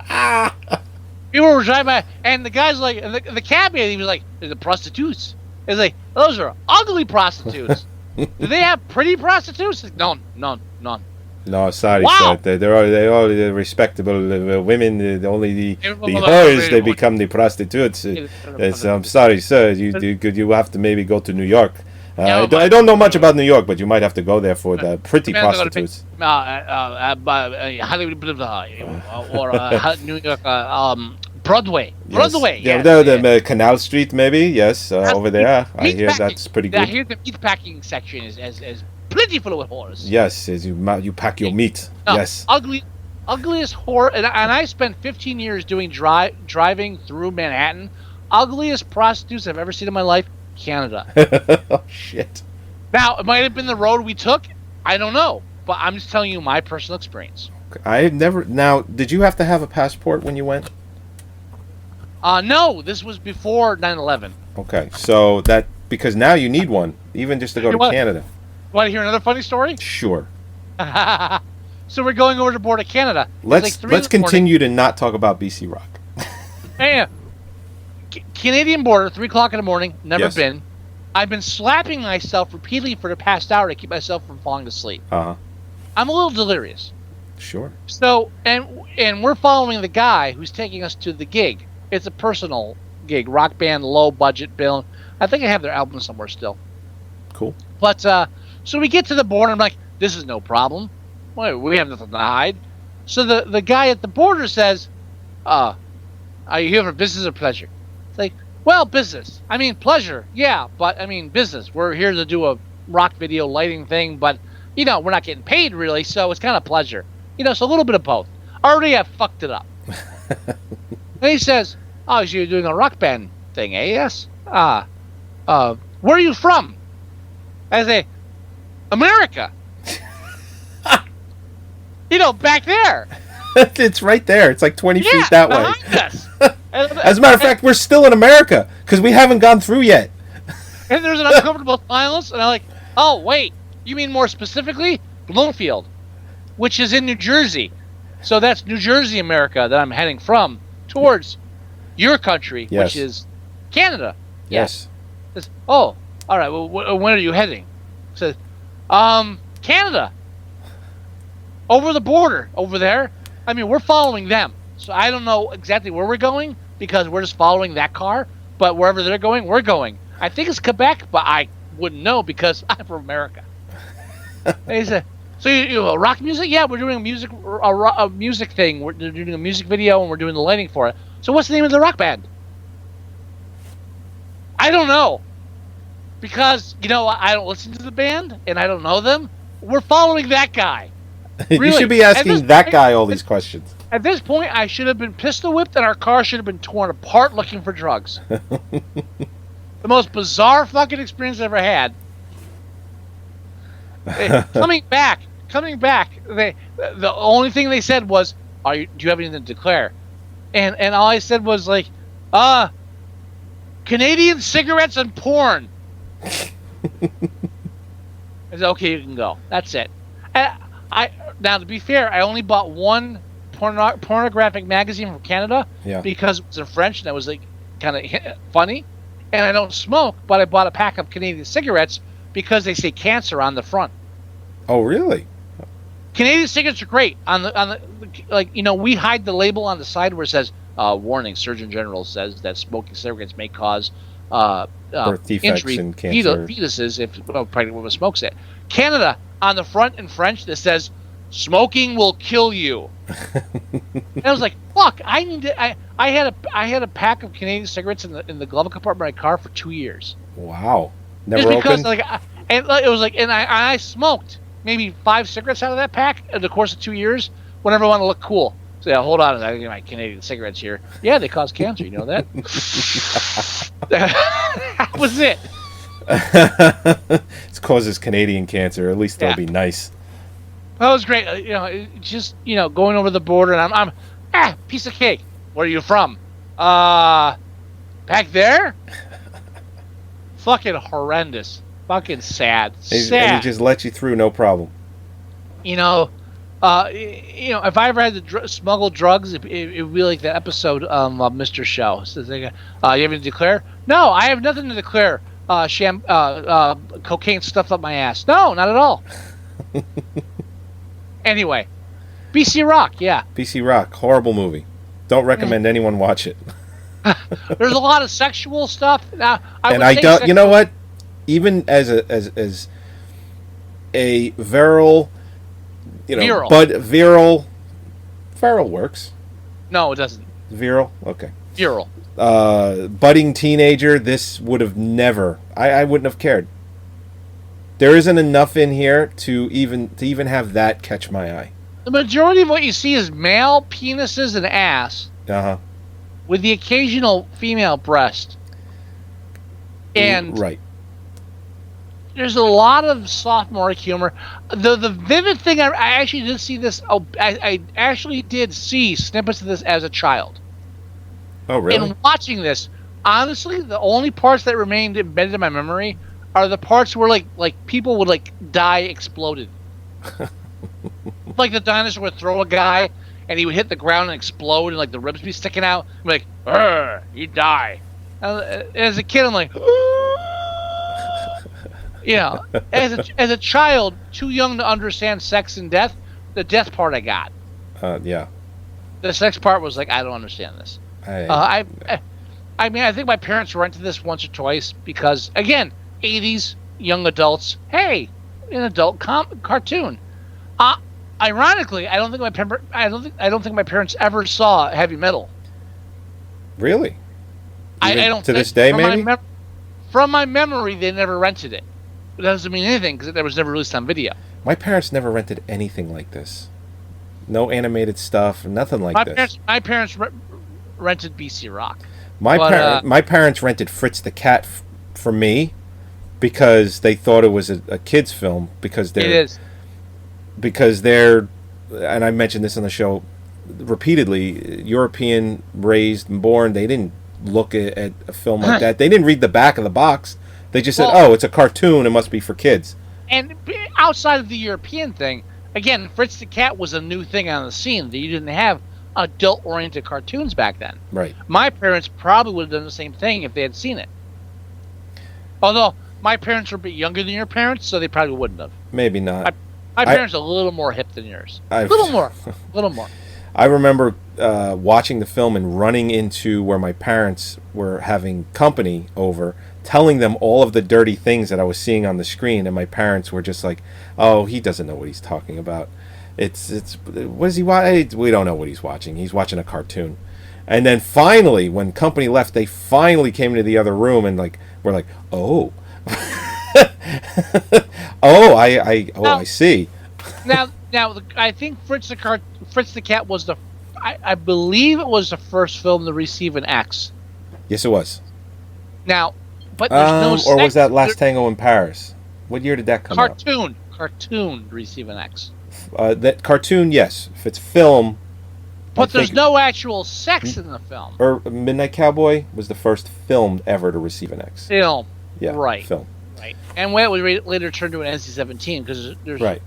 People were driving by, and the guy's like, and the cab man, he was like, "They're the prostitutes." It's like, those are ugly prostitutes. Do they have pretty prostitutes? Like, none. No, sorry, Wow. sir. They're all respectable women. Only the Everyone whores, was- they become the prostitutes. I'm sorry, sir. You have to maybe go to New York. Yeah, I don't know much about New York, but you might have to go there for the pretty prostitutes. Hollywood, or New York, Broadway. Yes. Broadway. Yeah, yes, the Canal Street, maybe. Yes, over there. I hear Meatpacking. that's pretty I good. hear the meatpacking section is plentiful with whores. Yes, as you pack your meat. No, Yes. ugliest whore, and I spent 15 years doing driving through Manhattan. Ugliest prostitutes I've ever seen in my life, Canada. Oh shit. Now, it might have been the road we took. I don't know, but I'm just telling you my personal experience. I've never. Now, did you have to have a passport when you went? No, this was before 9/11. Okay, so that because now you need one, even just to go You to what? Canada. Want to hear another funny story? Sure. So we're going over the border of Canada. It's Let's like 3 in the morning. continue to not talk about BC Rock. Yeah. Canadian border, 3 o'clock in the morning. Never Yes. been. I've been slapping myself repeatedly for the past hour to keep myself from falling asleep. Uh huh. I'm a little delirious. Sure. So, and we're following the guy who's taking us to the gig. It's a personal gig, rock band, low budget bill. I think I have their album somewhere still. Cool. But so we get to the border. I'm like, this is no problem. Wait, we have nothing to hide. So the guy at the border says, "Are you here for business or pleasure?" It's like, well, business. I mean, pleasure, yeah, but I mean, business. We're here to do a rock video lighting thing, but we're not getting paid really, so it's kind of pleasure. So a little bit of both. Already I fucked it up. And he says, "Oh, so you're doing a rock band thing, eh? Yes. Where are you from?" I say, "America." Back there. It's right there. It's like 20 feet that way. behind us. As a matter of fact, we're still in America because we haven't gone through yet. And there's an uncomfortable silence, and I'm like, "Oh, wait, you mean more specifically Bloomfield, which is in New Jersey. So that's New Jersey, America, that I'm heading from towards your country, Yes. which is Canada." Yes. Says, "Oh, all right. Well, when are you heading?" Says, Canada. Over the border, over there. I mean, we're following them. So I don't know exactly where we're going because we're just following that car. But wherever they're going, we're going. I think it's Quebec, but I wouldn't know because I'm from America. And he said, "So you rock music? Yeah, we're doing a music thing. We're doing a music video and we're doing the lighting for it. So what's the name of the rock band?" I don't know. Because, I don't listen to the band and I don't know them. We're following that guy. You Really? should be At asking this that point- guy all these questions. At this point, I should have been pistol whipped and our car should have been torn apart looking for drugs. The most bizarre fucking experience I ever had. Coming back, the only thing they said was, do you have anything to declare? And all I said was like, Canadian cigarettes and porn. I said, "Okay, you can go." That's it. Now, to be fair, I only bought one pornographic magazine from Canada because it was in French and that was like kind of funny. And I don't smoke, but I bought a pack of Canadian cigarettes because they say cancer on the front. Oh, really? Canadian cigarettes are great. On the like, we hide the label on the side where it says, "Warning: Surgeon General says that smoking cigarettes may cause Birth defects injury and cancer. fetuses if a pregnant woman smokes it." Canada, on the front in French, that says, "Smoking will kill you." And I was like, "Fuck! I need to." I had a pack of Canadian cigarettes in the glove compartment of my car for 2 years. Wow. Never Just because, opened? it was like, and I smoked maybe 5 cigarettes out of that pack in the course of 2 years. Whenever I want to look cool, so yeah, hold on, I get my Canadian cigarettes here. Yeah, they cause cancer. You know that? That was it. It causes Canadian cancer. At least that'll be nice. That was great. Just going over the border, and I'm piece of cake. Where are you from? Back there. Fucking horrendous. Fucking sad. Sad. And he just let you through, no problem. If I ever had to smuggle drugs, it would be like the episode of Mr. Show. So you have anything to declare? No, I have nothing to declare. Cocaine stuffed up my ass. No, not at all. Anyway, BC Rock, yeah. BC Rock, horrible movie. Don't recommend anyone watch it. There's a lot of sexual stuff. Now, I don't. You know what? Even as a virile, Virile. but virile works. No, it doesn't. Virile, okay. Virile. Budding teenager. This would have never. I wouldn't have cared. There isn't enough in here to even have that catch my eye. The majority of what you see is male penises and ass, with the occasional female breast. And right. There's a lot of sophomoric humor. The vivid thing, I actually did see this. I actually did see snippets of this as a child. Oh, really? And watching this, honestly, the only parts that remained embedded in my memory are the parts where like people would die exploded. Like the dinosaur would throw a guy and he would hit the ground and explode and the ribs be sticking out. I'm like, he'd die. As a kid, I'm like, as a child, too young to understand sex and death. The death part I got. Yeah. The sex part was like, I don't understand this. I think my parents rented this once or twice because, again, 80s young adults. Hey, an adult cartoon. Ironically, I don't think my parents ever saw heavy metal. Really? I don't. To this day, maybe. From my memory, they never rented it. It doesn't mean anything because it was never released on video. My parents never rented anything like this. No animated stuff, nothing like this. My parents rented BC Rock. My parents rented Fritz the Cat for me because they thought it was a kids' film because they're. It is. Because they're, and I mentioned this on the show repeatedly, European raised and born. They didn't look at a film like that. They didn't read the back of the box. They just said, "Oh, it's a cartoon. It must be for kids." And outside of the European thing, again, Fritz the Cat was a new thing on the scene. That you didn't have adult-oriented cartoons back then. Right. My parents probably would have done the same thing if they had seen it. Although my parents were a bit younger than your parents, so they probably wouldn't have. Maybe not. My parents are a little more hip than yours. A little more. I remember watching the film and running into where my parents were having company over, telling them all of the dirty things that I was seeing on the screen, and my parents were just like, "Oh, he doesn't know what he's talking about. It's what is he watching? We don't know what he's watching. He's watching a cartoon." And then finally, when company left, they finally came into the other room and were like, "Oh." I see. Now, I think Fritz the Cat was I believe it was the first film to receive an X. Yes, it was. Now, but there's no. Or was that Last Tango in Paris? What year did that come out? Cartoon receive an X. That cartoon, yes. If it's film. But there's no actual sex in the film. Or Midnight Cowboy was the first film ever to receive an X. Film. Yeah. Right. Film. Right. And when it was later turned to an NC-17 because there's right.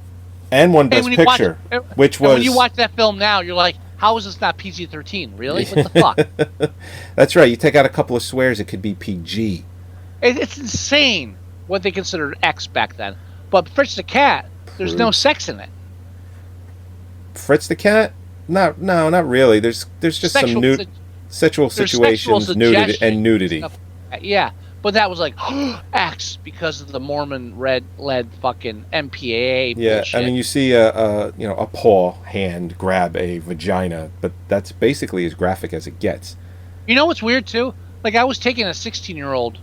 And one Best Picture, which was. When you watch that film now, you're like, how is this not PG-13? Really? What the fuck? That's right. You take out a couple of swears, it could be PG. It's insane. what they considered X back then. But Fritz the Cat, there's no sex in it. Fritz the Cat? No, not really. There's just some sexual situations, nudity. Stuff like that. Yeah, but that was like X because of the Mormon led fucking MPAA. Yeah, bullshit. I mean, you see a paw hand grab a vagina, but that's basically as graphic as it gets. You know what's weird too? Like I was taking a 16-year-old,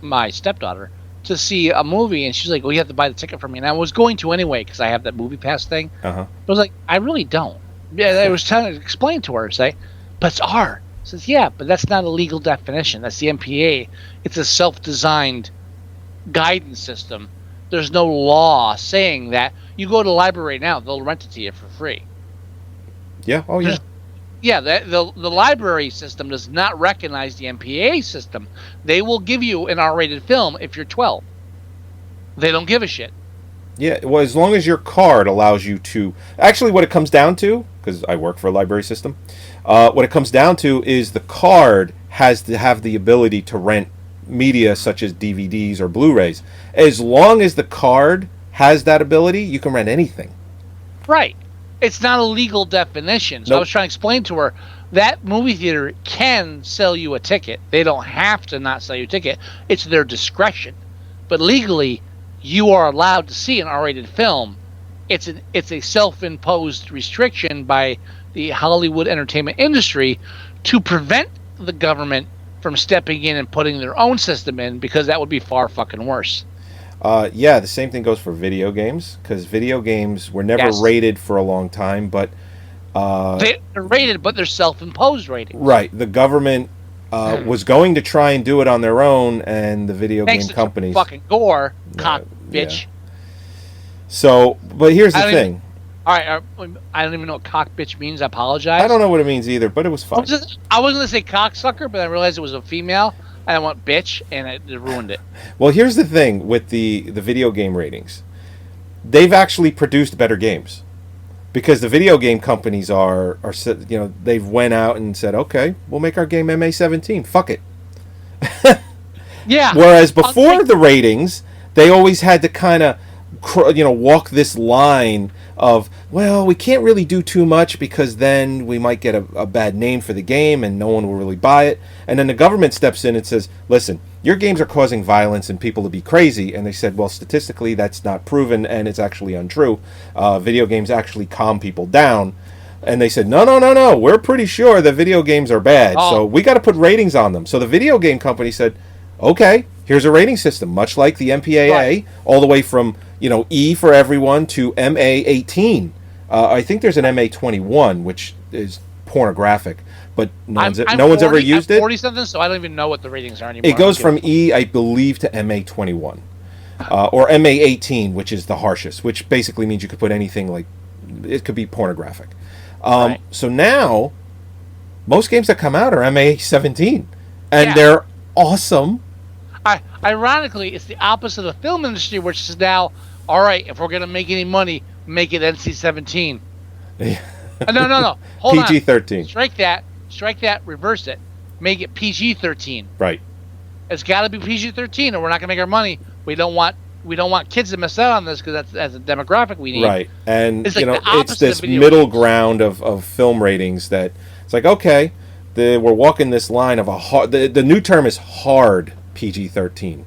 my stepdaughter, to see a movie, and she's like, "Well, you have to buy the ticket for me." And I was going to anyway because I have that movie pass thing. Uh-huh. I was like, I really don't. Yeah, I was trying to explain to her, say, but it's R. Says, yeah, but that's not a legal definition. That's the MPA. It's a self-designed guidance system. There's no law saying that. You go to the library now, they'll rent it to you for free. Yeah. Oh, yeah. Yeah, the library system does not recognize the MPA system. They will give you an R-rated film if you're 12. They don't give a shit. Yeah, well, as long as your card allows you to... Actually, what it comes down to, because I work for a library system, what it comes down to is the card has to have the ability to rent media such as DVDs or Blu-rays. As long as the card has that ability, you can rent anything. Right. It's not a legal definition. So I was trying to explain to her that movie theater can sell you a ticket. They don't have to not sell you a ticket. It's their discretion. But legally, you are allowed to see an R-rated film. It's a self-imposed restriction by the Hollywood entertainment industry to prevent the government from stepping in and putting their own system in, because that would be far fucking worse. Yeah, the same thing goes for video games, because video games were never rated for a long time, but... they're rated, but they're self-imposed ratings. Right. The government was going to try and do it on their own, and the video game companies... fucking gore, cock bitch. Yeah. So, but here's the thing. All right, I don't even know what cock bitch means. I apologize. I don't know what it means either, but it was fun. I was going to say cocksucker, but I realized it was a female, and I went bitch, and it ruined it. Well, here's the thing with the video game ratings. They've actually produced better games. Because the video game companies they've went out and said, okay, we'll make our game MA-17. Fuck it. Yeah. Whereas before the ratings, they always had to kind of, walk this line of, well, we can't really do too much because then we might get a bad name for the game and no one will really buy it. And then the government steps in and says, listen, your games are causing violence and people to be crazy. And they said, well, statistically, that's not proven and it's actually untrue. Video games actually calm people down. And they said, no, we're pretty sure that video games are bad. So we got to put ratings on them. So the video game company said, okay, here's a rating system, much like the MPAA, all the way from E for everyone to MA-18. I think there's an MA-21, which is pornographic, but no one's ever used it. 40-something, so I don't even know what the ratings are anymore. It goes from E, I believe, to MA-21, or MA-18, which is the harshest, which basically means you could put anything like it could be pornographic. So now, most games that come out are MA-17, and they're awesome. Ironically, it's the opposite of the film industry, which is now, all right, if we're going to make any money, make it NC-17. No. Hold on. PG-13. Strike that, reverse it. Make it PG-13. Right. It's got to be PG-13 or we're not going to make our money. We don't want kids to miss out on this because that's a demographic we need. Right. And, it's like it's this middle ground of film ratings that it's like, okay, we're walking this line of a hard... The new term is hard PG-13.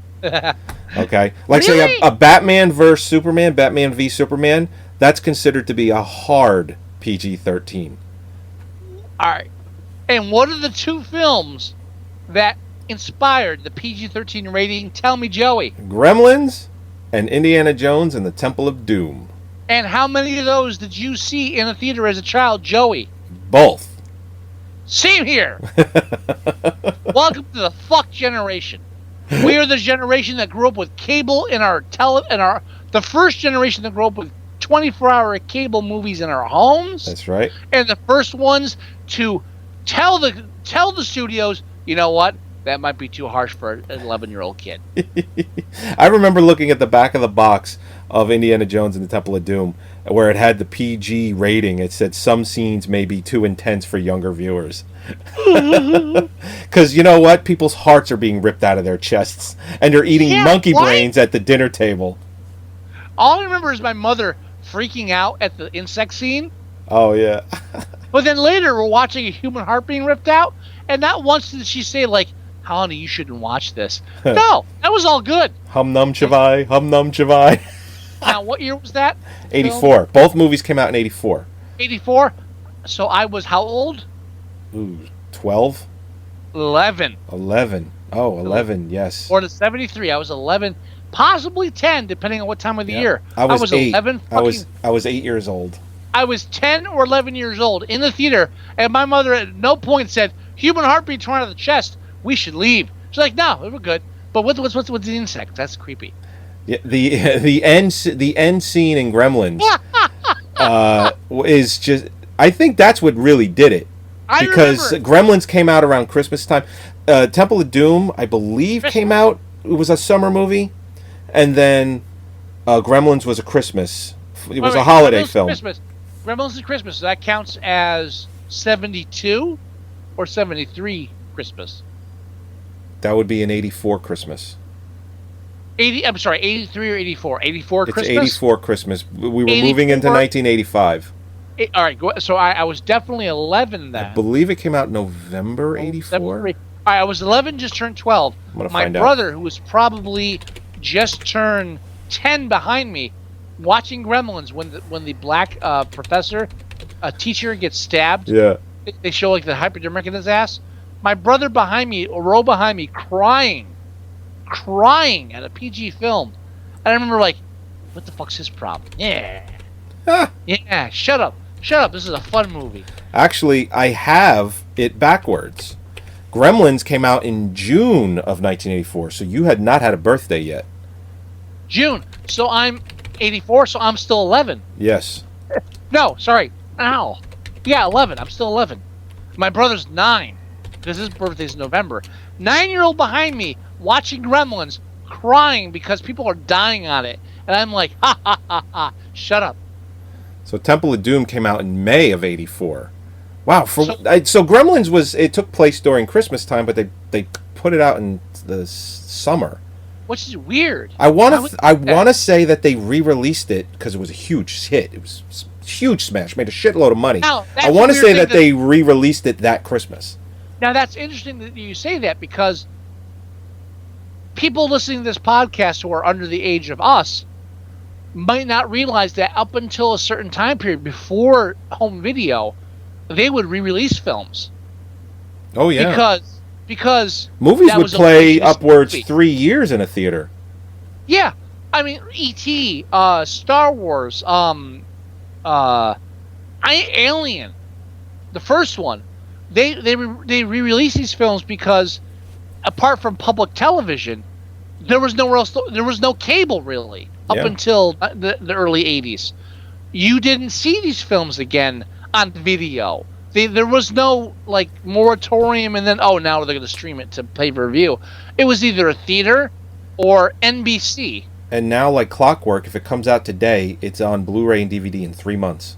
Okay? Like, really? say, a Batman versus Superman, Batman v Superman, that's considered to be a hard PG-13. All right. And what are the two films that inspired the PG-13 rating? Tell me, Joey. Gremlins and Indiana Jones and the Temple of Doom. And how many of those did you see in a theater as a child, Joey? Both. Same here. Welcome to the fuck generation. We are the generation that grew up with cable in the first generation that grew up with 24-hour cable movies in our homes. That's right. And the first ones to tell the studios, you know what? That might be too harsh for an 11-year-old kid. I remember looking at the back of the box of Indiana Jones and the Temple of Doom, where it had the PG rating. It said some scenes may be too intense for younger viewers. Because you know what? People's hearts are being ripped out of their chests, and they're eating monkey brains at the dinner table. All I remember is my mother freaking out at the insect scene. Oh, yeah. But then later, we're watching a human heart being ripped out, and not once did she say, like, honey, you shouldn't watch this. No, that was all good. Hum num chavai, hum num chavai. Now, what year was that? 84. Both movies came out in 84. 84? So I was how old? Ooh, 12? 11. 11. Oh, 11, yes. Or to 73. I was 11, possibly 10, depending on what time of the year. I was 8. 11. I was 8 years old. I was 10 or 11 years old in the theater, and my mother at no point said, human heartbeat torn out of the chest, we should leave. She's like, no, we're good. But what's the insect? That's creepy. Yeah, the end scene in Gremlins is just, I think that's what really did it. Because Gremlins came out around Christmas time. Temple of Doom, I believe, came out. It was a summer movie. And then Gremlins was a Christmas. It was a holiday film. Gremlins is Christmas. So that counts as 72 or 73 Christmas? That would be an 84 Christmas. 83 or 84? 84 Christmas? It's 84 Christmas. We were moving into 1985. All right, so I was definitely 11 then. I believe it came out November 84. All right, I was 11, just turned 12. My brother, who was probably just turned 10 behind me, watching Gremlins when the black professor, a teacher, gets stabbed. Yeah. They show like the hypodermic in his ass. My brother behind me, a row behind me, crying at a PG film. And I remember like, what the fuck's his problem? Yeah. Yeah, shut up. This is a fun movie. Actually, I have it backwards. Gremlins came out in June of 1984, so you had not had a birthday yet. June. So I'm 84, so I'm still 11. Yes. No, sorry. Ow. Yeah, 11. I'm still 11. My brother's 9, because his birthday's in November. 9-year-old behind me, watching Gremlins, crying because people are dying on it. And I'm like, ha, ha, ha, ha, shut up. So Temple of Doom came out in May of 84. Wow. So Gremlins it took place during Christmas time, but they put it out in the summer. Which is weird. I want to say that they re-released it because it was a huge hit. It was a huge smash, made a shitload of money. Now, I want to say that they re-released it that Christmas. Now that's interesting that you say that, because people listening to this podcast who are under the age of us might not realize that up until a certain time period before home video, they would re-release films. Oh yeah. Because movies would play upwards 3 years in a theater. Yeah, I mean E.T., Star Wars, Alien, the first one. They re-release these films because apart from public television, there was nowhere else. There was no cable really up until the early 80s. You didn't see these films again on video. There was no like moratorium, and then now they're going to stream it to pay per view. It was either a theater or NBC. And now, like clockwork, if it comes out today, it's on Blu-ray and DVD in 3 months.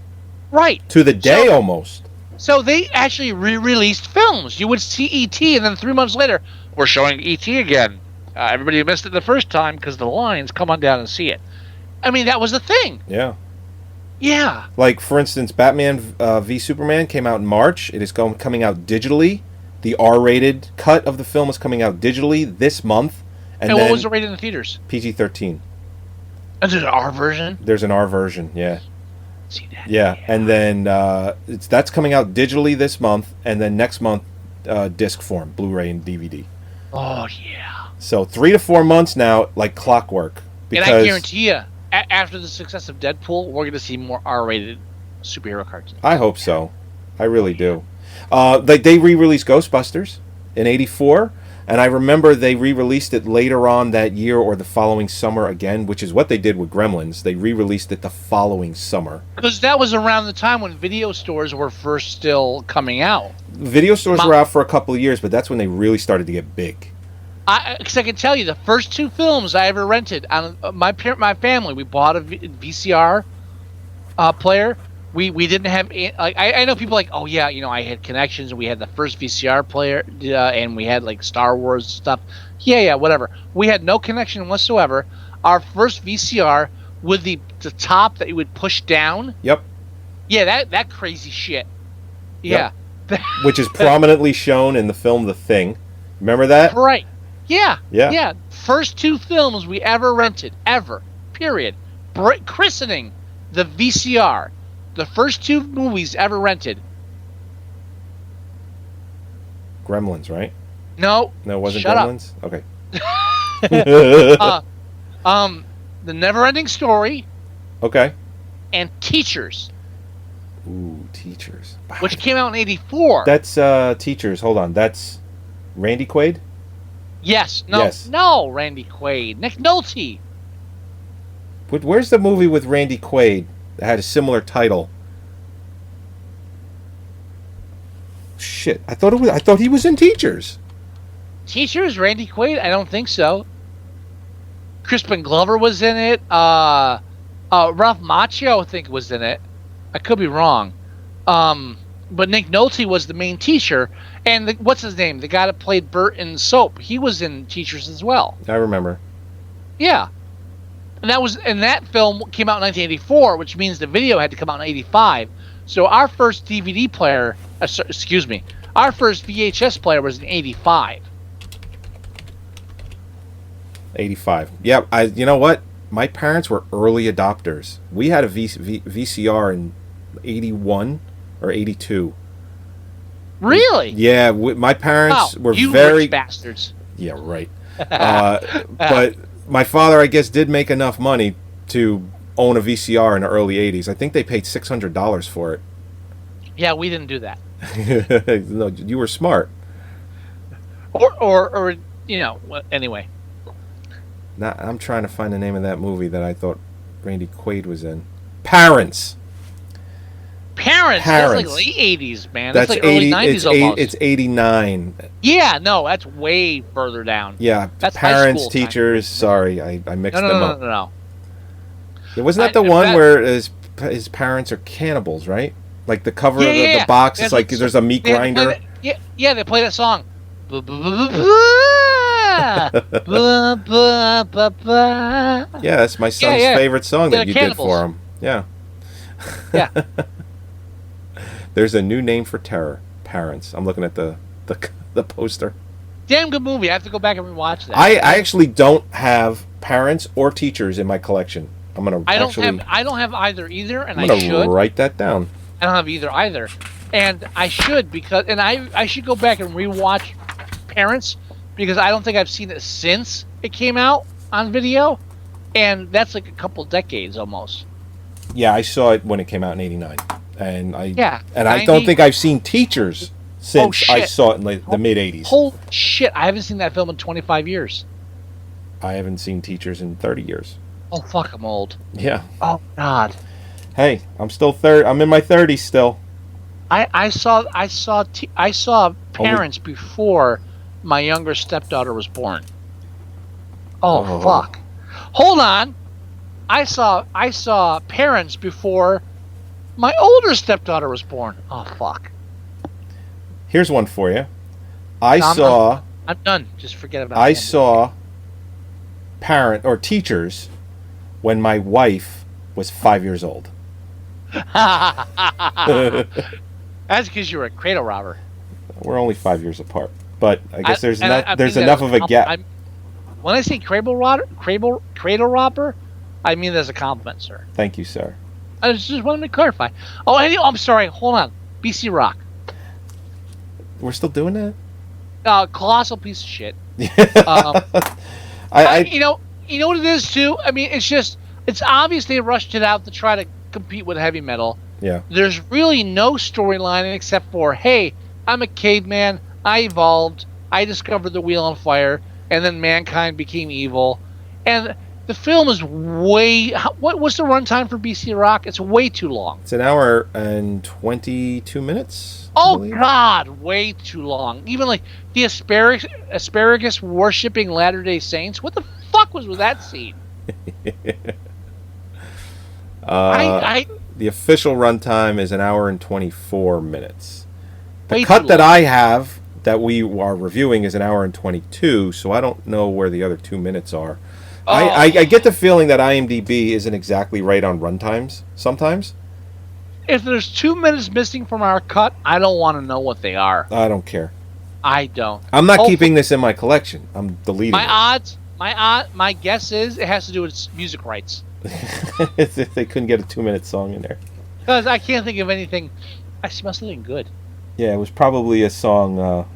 Right. To the day almost. So they actually re-released films. You would see E.T., and then 3 months later, we're showing E.T. again. Everybody missed it the first time because the lines, come on down and see it. I mean, that was a thing. Yeah. Yeah. Like, for instance, Batman v Superman came out in March. It is coming out digitally. The R-rated cut of the film is coming out digitally this month. And what was it rated in the theaters? PG-13. And there's an R version? There's an R version, yeah. See that? Yeah, and then that's coming out digitally this month, and then next month, disc form, Blu-ray and DVD. Oh, yeah. So 3 to 4 months now, like clockwork. Because, and I guarantee you, after the success of Deadpool, we're going to see more R-rated superhero cartoons. I hope so. I really do. They re-released Ghostbusters in '84, and I remember they re-released it later on that year or the following summer again, which is what they did with Gremlins. They re-released it the following summer. Because that was around the time when video stores were first still coming out. Video stores were out for a couple of years, but that's when they really started to get big. Because I can tell you, the first 2 films I ever rented on my family, we bought a VCR player. We didn't have like I know people like, oh yeah, I had connections and we had the first VCR player and we had like Star Wars stuff. Yeah, whatever. We had no connection whatsoever. Our first VCR with the top that you would push down. Yep. Yeah, that crazy shit. Yeah. Yep. Which is prominently shown in the film The Thing. Remember that? Right. Yeah. Yeah. Yeah. First 2 films we ever rented, ever. Period. Christening the VCR. The first 2 movies ever rented. Gremlins, right? No. No, it wasn't Shut Gremlins? Okay. The Never-Ending Story Okay. and Teachers, Ooh, Teachers. which came out in '84. That's Teachers. Hold on. That's Randy Quaid? Yes. No. Yes. No. Randy Quaid. Nick Nolte. Where's the movie with Randy Quaid that had a similar title? Shit. I thought he was in Teachers. Teachers. Randy Quaid. I don't think so. Crispin Glover was in it. Ralph Macchio, I think, was in it. I could be wrong. But Nick Nolte was the main teacher. And what's his name? The guy that played Bert in Soap. He was in Teachers as well. I remember. Yeah. And that film came out in 1984, which means the video had to come out in 85. So our first DVD player, our first VHS player was in 85. 85. Yeah, you know what? My parents were early adopters. We had a VCR in 81 or 82. Really? Yeah, my parents were you very rich bastards. Yeah, right. But my father, I guess, did make enough money to own a VCR in the early 80s. I think they paid $600 for it. Yeah, we didn't do that. No, you were smart. Or anyway. Now, I'm trying to find the name of that movie that I thought Randy Quaid was in. Parents. That's like late 80s, man. That's like 80, early 90s almost. It's 89. Yeah, no, that's way further down. Yeah, that's Parents, high school Teachers. time. Sorry, I mixed them up. No. Yeah, wasn't that the one where his parents are cannibals, right? Like the cover of the box is like there's a meat grinder. Yeah, they play that song. Yeah, that's my son's favorite song that you cannibals. did for him. Yeah. Yeah. There's a new name for terror. Parents. I'm looking at the poster. Damn good movie. I have to go back and rewatch that. I actually don't have Parents or Teachers in my collection. I don't have either, and I'm I gonna should. write that down. I don't have either, and I should I should go back and rewatch Parents because I don't think I've seen it since it came out on video, and that's like a couple decades almost. Yeah, I saw it when it came out in '89, and I 90. don't think I've seen Teachers since I saw it in the mid '80s. Holy shit! I haven't seen that film in 25 years. I haven't seen Teachers in 30 years. Oh fuck! I'm old. Yeah. Oh God. Hey, I'm still I'm in my 30s still. I saw Parents before my younger stepdaughter was born. Oh fuck! Hold on. I saw Parents before my older stepdaughter was born. Oh fuck! Here's one for you. I'm done. Just forget about it. I saw Teachers when my wife was 5 years old. That's because you were a cradle robber. We're only 5 years apart, but I guess there's there's enough of a gap. When I say cradle robber, I mean there's a compliment, sir. Thank you, sir. I just wanted to clarify. Oh, I'm sorry. Hold on. BC Rock. We're still doing that? Colossal piece of shit. You know what it is too. I mean, it's obvious they rushed it out to try to compete with heavy metal. Yeah. There's really no storyline except for, hey, I'm a caveman. I evolved. I discovered the wheel on fire, and then mankind became evil. And The film is way. What's the runtime for BC Rock? It's way too long. It's an hour and 22 minutes. I Oh believe. God, way too long. Even like the asparagus worshipping Latter-day Saints. What the fuck was with that scene? The official runtime is an hour and 24 minutes. The Way cut too that long. I have that we are reviewing is an hour and 22, so I don't know where the other 2 minutes are. I get the feeling that IMDb isn't exactly right on runtimes sometimes. If there's 2 minutes missing from our cut, I don't want to know what they are. I don't care. I don't. I'm not Hopefully- keeping this in my collection. I'm deleting My guess is it has to do with music rights. it. They couldn't get a 2-minute song in there. Because I can't think of anything. I smell something good. Yeah, it was probably a song,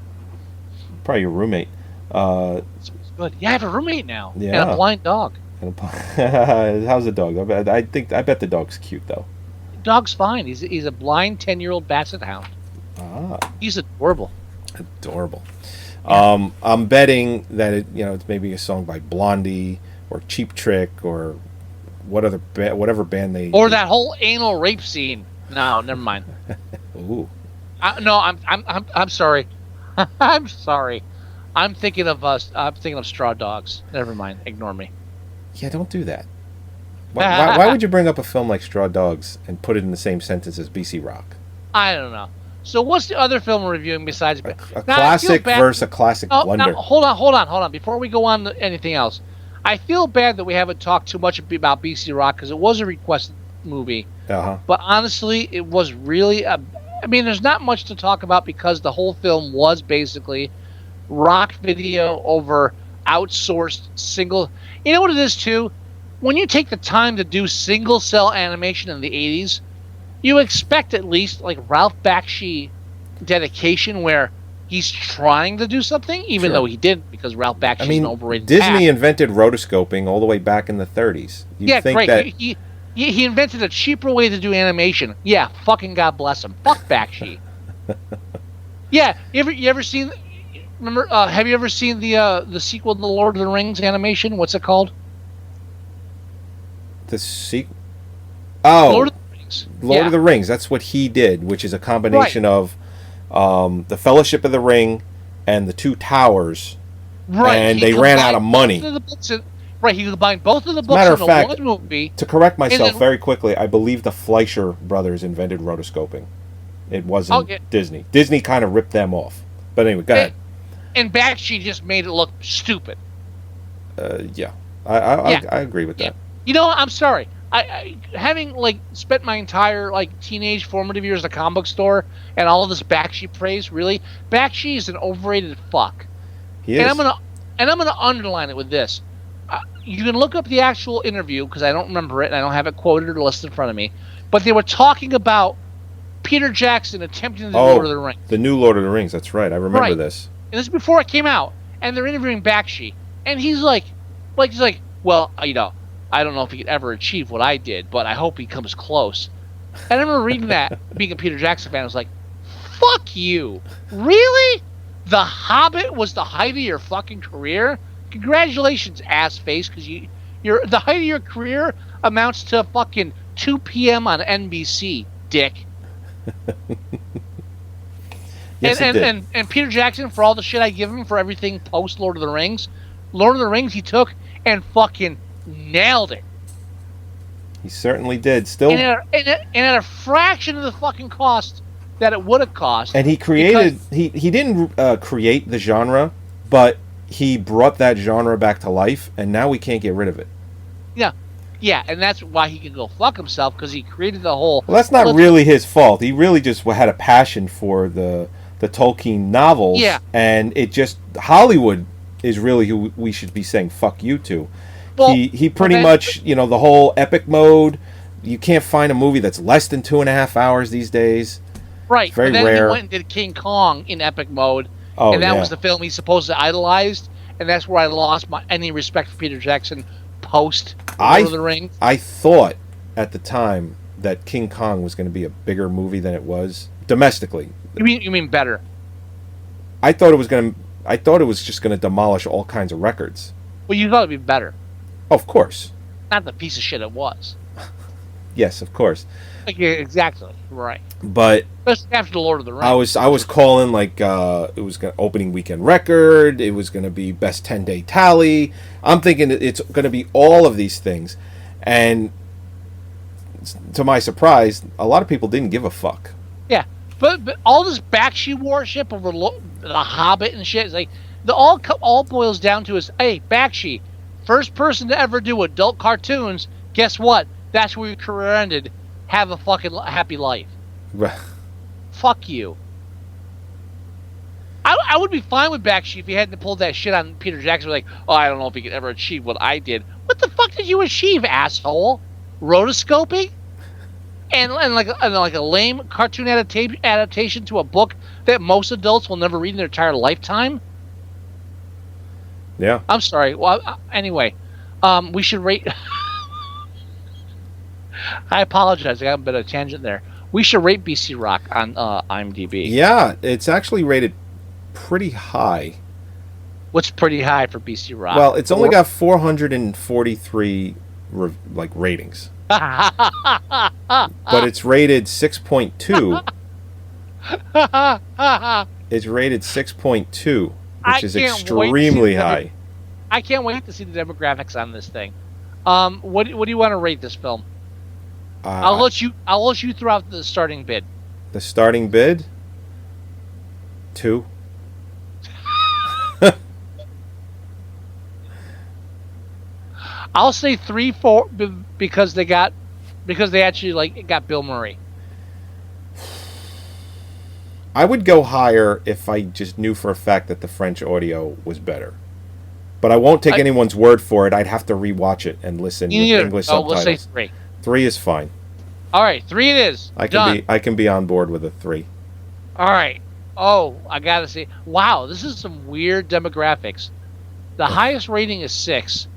probably your roommate. It's good. Yeah, I have a roommate now. Yeah. And a blind dog. How's the dog? I bet the dog's cute though. Dog's fine. He's a blind 10-year-old basset hound. Ah, He's adorable. adorable. I'm betting that it's maybe a song by Blondie or Cheap Trick or whatever band they. Or that whole anal rape scene. No, never mind. Ooh. No, I'm sorry. I'm sorry. I'm thinking of Straw Dogs. Never mind. Ignore me. Yeah, don't do that. Why would you bring up a film like Straw Dogs and put it in the same sentence as BC Rock? I don't know. So what's the other film we're reviewing besides A Now, I feel classic bad- versus a classic Oh, blunder. now, hold on. Before we go on to anything else, I feel bad that we haven't talked too much about BC Rock because it was a requested movie. Uh-huh. But honestly, it was really there's not much to talk about because the whole film was basically rock video over outsourced single. You know what it is too? When you take the time to do single cell animation in the 80s, you expect at least like Ralph Bakshi dedication where he's trying to do something, even Sure. though he didn't because Ralph Bakshi's an overrated Disney hack. invented rotoscoping all the way back in the 30s. Yeah, think great. that He invented a cheaper way to do animation. Yeah, fucking God bless him. Fuck Bakshi. Yeah, you ever seen? Remember? Have you ever seen the sequel to the Lord of the Rings animation? What's it called? the sequel. Oh, Lord of the Rings. Lord Yeah. of the Rings. That's what he did, which is a combination of the Fellowship of the Ring and the Two Towers. Right. and he they ran out of combined money. both of the books right, he combined both of the books Matter into of fact, one movie. To correct myself then- very quickly, I believe the Fleischer brothers invented rotoscoping. It wasn't Okay. Disney. Disney kind of ripped them off. But anyway, go ahead. And Bakshi just made it look stupid. Yeah, I Yeah. agree with Yeah. that. You know, I'm sorry. I having like spent my entire like teenage formative years at a comic book store and all of this Bakshi praise, really, Bakshi is an overrated fuck. He is. And I'm gonna underline it with this. You can look up the actual interview because I don't remember it and I don't have it quoted or listed in front of me. But they were talking about Peter Jackson attempting to do Lord of the Rings. The new Lord of the Rings. That's right. I remember Right. this. And this is before it came out. And they're interviewing Bakshi, and he's like, well, I don't know if he could ever achieve what I did, but I hope he comes close. And I remember reading that, being a Peter Jackson fan, I was like, fuck you. Really? The Hobbit was the height of your fucking career? Congratulations, ass face, because the height of your career amounts to fucking 2 p.m. on NBC, dick. Yes, it did. And Peter Jackson, for all the shit I give him for everything post Lord of the Rings, Lord of the Rings he took and fucking nailed it. He certainly did. Still, And at a fraction of the fucking cost that it would have cost. and he created. He didn't create the genre, but he brought that genre back to life, and now we can't get rid of it. Yeah, and that's why he can go fuck himself, because he created the whole... Well, that's not really his fault. He really just had a passion for the Tolkien novels. Yeah. And it just... Hollywood is really who we should be saying fuck you to. Well, he pretty okay. much, the whole epic mode, you can't find a movie that's less than 2.5 hours these days. Right, very but then rare. he went and did King Kong in epic mode, Oh, and that yeah. was the film he supposedly idolized, and that's where I lost any respect for Peter Jackson post Lord of the Rings. I thought at the time that King Kong was going to be a bigger movie than it was domestically. You mean better? I thought it was just going to demolish all kinds of records. Well, you thought it'd be better. Of course. Not the piece of shit it was. Yes, of course. Like, yeah, exactly. Right. But Especially after the Lord of the Rings. I was calling like it was gonna opening weekend record. It was going to be best 10-day tally. I'm thinking it's going to be all of these things, and to my surprise, a lot of people didn't give a fuck. Yeah, but all this Bakshi worship over the Hobbit and shit is like all boils down to is, hey, Bakshi, first person to ever do adult cartoons. Guess what? That's where your career ended. Have a fucking happy life. Right. Fuck you. I would be fine with Bakshi if he hadn't pulled that shit on Peter Jackson. Like, oh, I don't know if he could ever achieve what I did. What the fuck did you achieve, asshole? Rotoscoping? And like a lame cartoon adaptation to a book that most adults will never read in their entire lifetime? Yeah. I'm sorry. Well, anyway, we should rate... I apologize. I got a bit of a tangent there. We should rate BC Rock on IMDb. Yeah, it's actually rated pretty high. What's pretty high for BC Rock? Well, it's only got 443 ratings, but it's rated 6.2. It's rated 6.2, which is extremely high. I can't wait to see the demographics on this thing. What do you want to rate this film? I'll let you throw out the starting bid. The starting bid? 2. I'll say 3, 4 because they actually got Bill Murray. I would go higher if I just knew for a fact that the French audio was better. But I won't take anyone's word for it. I'd have to rewatch it and listen with English subtitles. We'll say 3. 3 is fine. All right, 3 it is. I can be on board with a 3. All right. Oh, I gotta say, wow, this is some weird demographics. The highest rating is 6.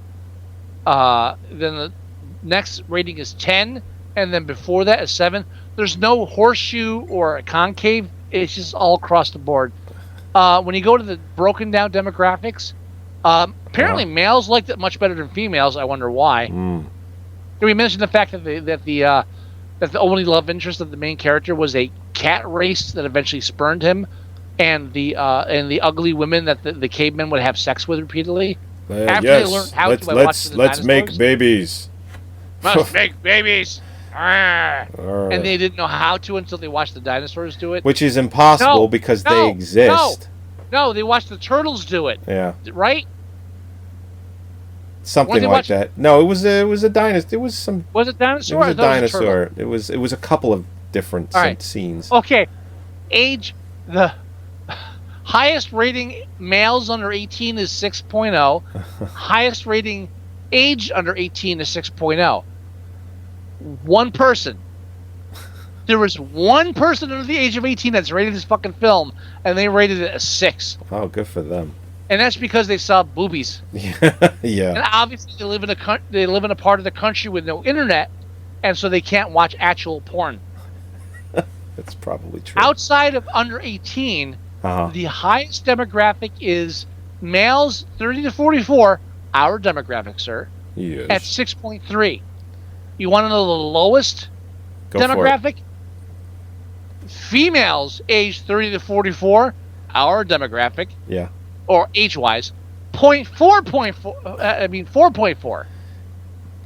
Then the next rating is 10, and then before that is 7. There's no horseshoe or a concave. It's just all across the board. When you go to the broken down demographics, apparently males liked it much better than females. I wonder why. We mentioned the fact that the only love interest of the main character was a cat race that eventually spurned him, and the ugly women that the cavemen would have sex with repeatedly. After they learned how let's make babies. Must make babies. And they didn't know how to until they watched the dinosaurs do it. Which is impossible because they exist. No, they watched the turtles do it. Yeah. Right? Something like that. No, it was a dinosaur. It was some. Was it dinosaur? It was a dinosaur. It was a couple of different scenes. Okay. Age, the highest rating males under 18 is 6.0. Highest rating age under 18 is 6.0. One person. There was one person under the age of 18 that's rated this fucking film, and they rated it a 6. Oh, good for them. And that's because they saw boobies. Yeah. And obviously they live in a part of the country with no internet, and so they can't watch actual porn. That's probably true. Outside of under 18, the highest demographic is males 30 to 44, our demographic, sir, yes. at 6.3. You want to know the lowest demographic? Females aged 30 to 44, our demographic. Yeah. Or age-wise, 4.4.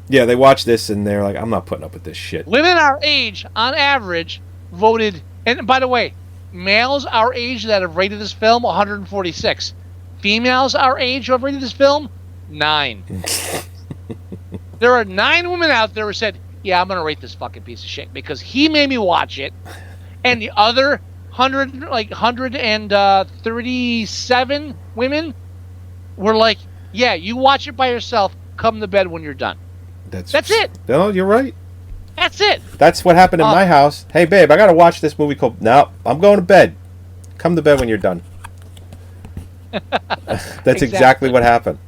Yeah, they watch this and they're like, I'm not putting up with this shit. Women our age, on average, voted... And by the way, males our age that have rated this film, 146. Females our age who have rated this film, 9. There are 9 women out there who said, yeah, I'm going to rate this fucking piece of shit because he made me watch it. And the other 137 women were like, yeah, you watch it by yourself, come to bed when you're done. That's it. No, you're right. That's it. That's what happened in my house. Hey, babe, I got to watch this movie called... No, I'm going to bed. Come to bed when you're done. That's exactly what happened.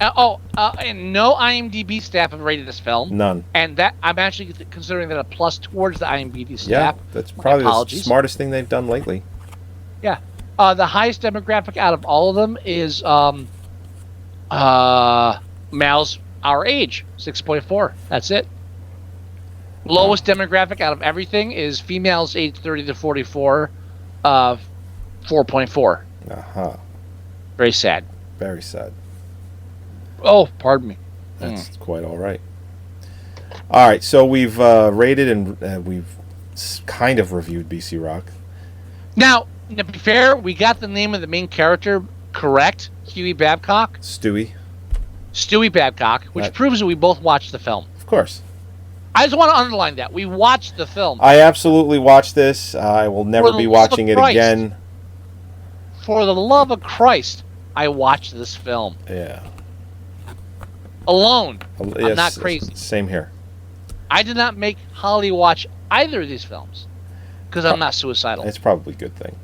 And no IMDb staff have rated this film. None. And that I'm actually considering that a plus towards the IMDb staff. Yeah, that's probably the smartest thing they've done lately. Yeah. The highest demographic out of all of them is males our age, 6.4. That's it. Lowest demographic out of everything is females age 30 to 44, 4.4. Uh-huh. Very sad. Very sad. Oh, pardon me. That's quite all right. All right, so we've rated and we've kind of reviewed BC Rock. Now, to be fair, we got the name of the main character correct. Huey Babcock. Stewie. Stewie Babcock, which Right. proves that we both watched the film. Of course. I just want to underline that. We watched the film. I absolutely watched this. I will never For the be love watching of it Christ. again. For the love of Christ, I watched this film. Yeah. Alone. I'm Yes, not crazy. Same here. I did not make Holly watch either of these films because I'm not suicidal. It's probably a good thing.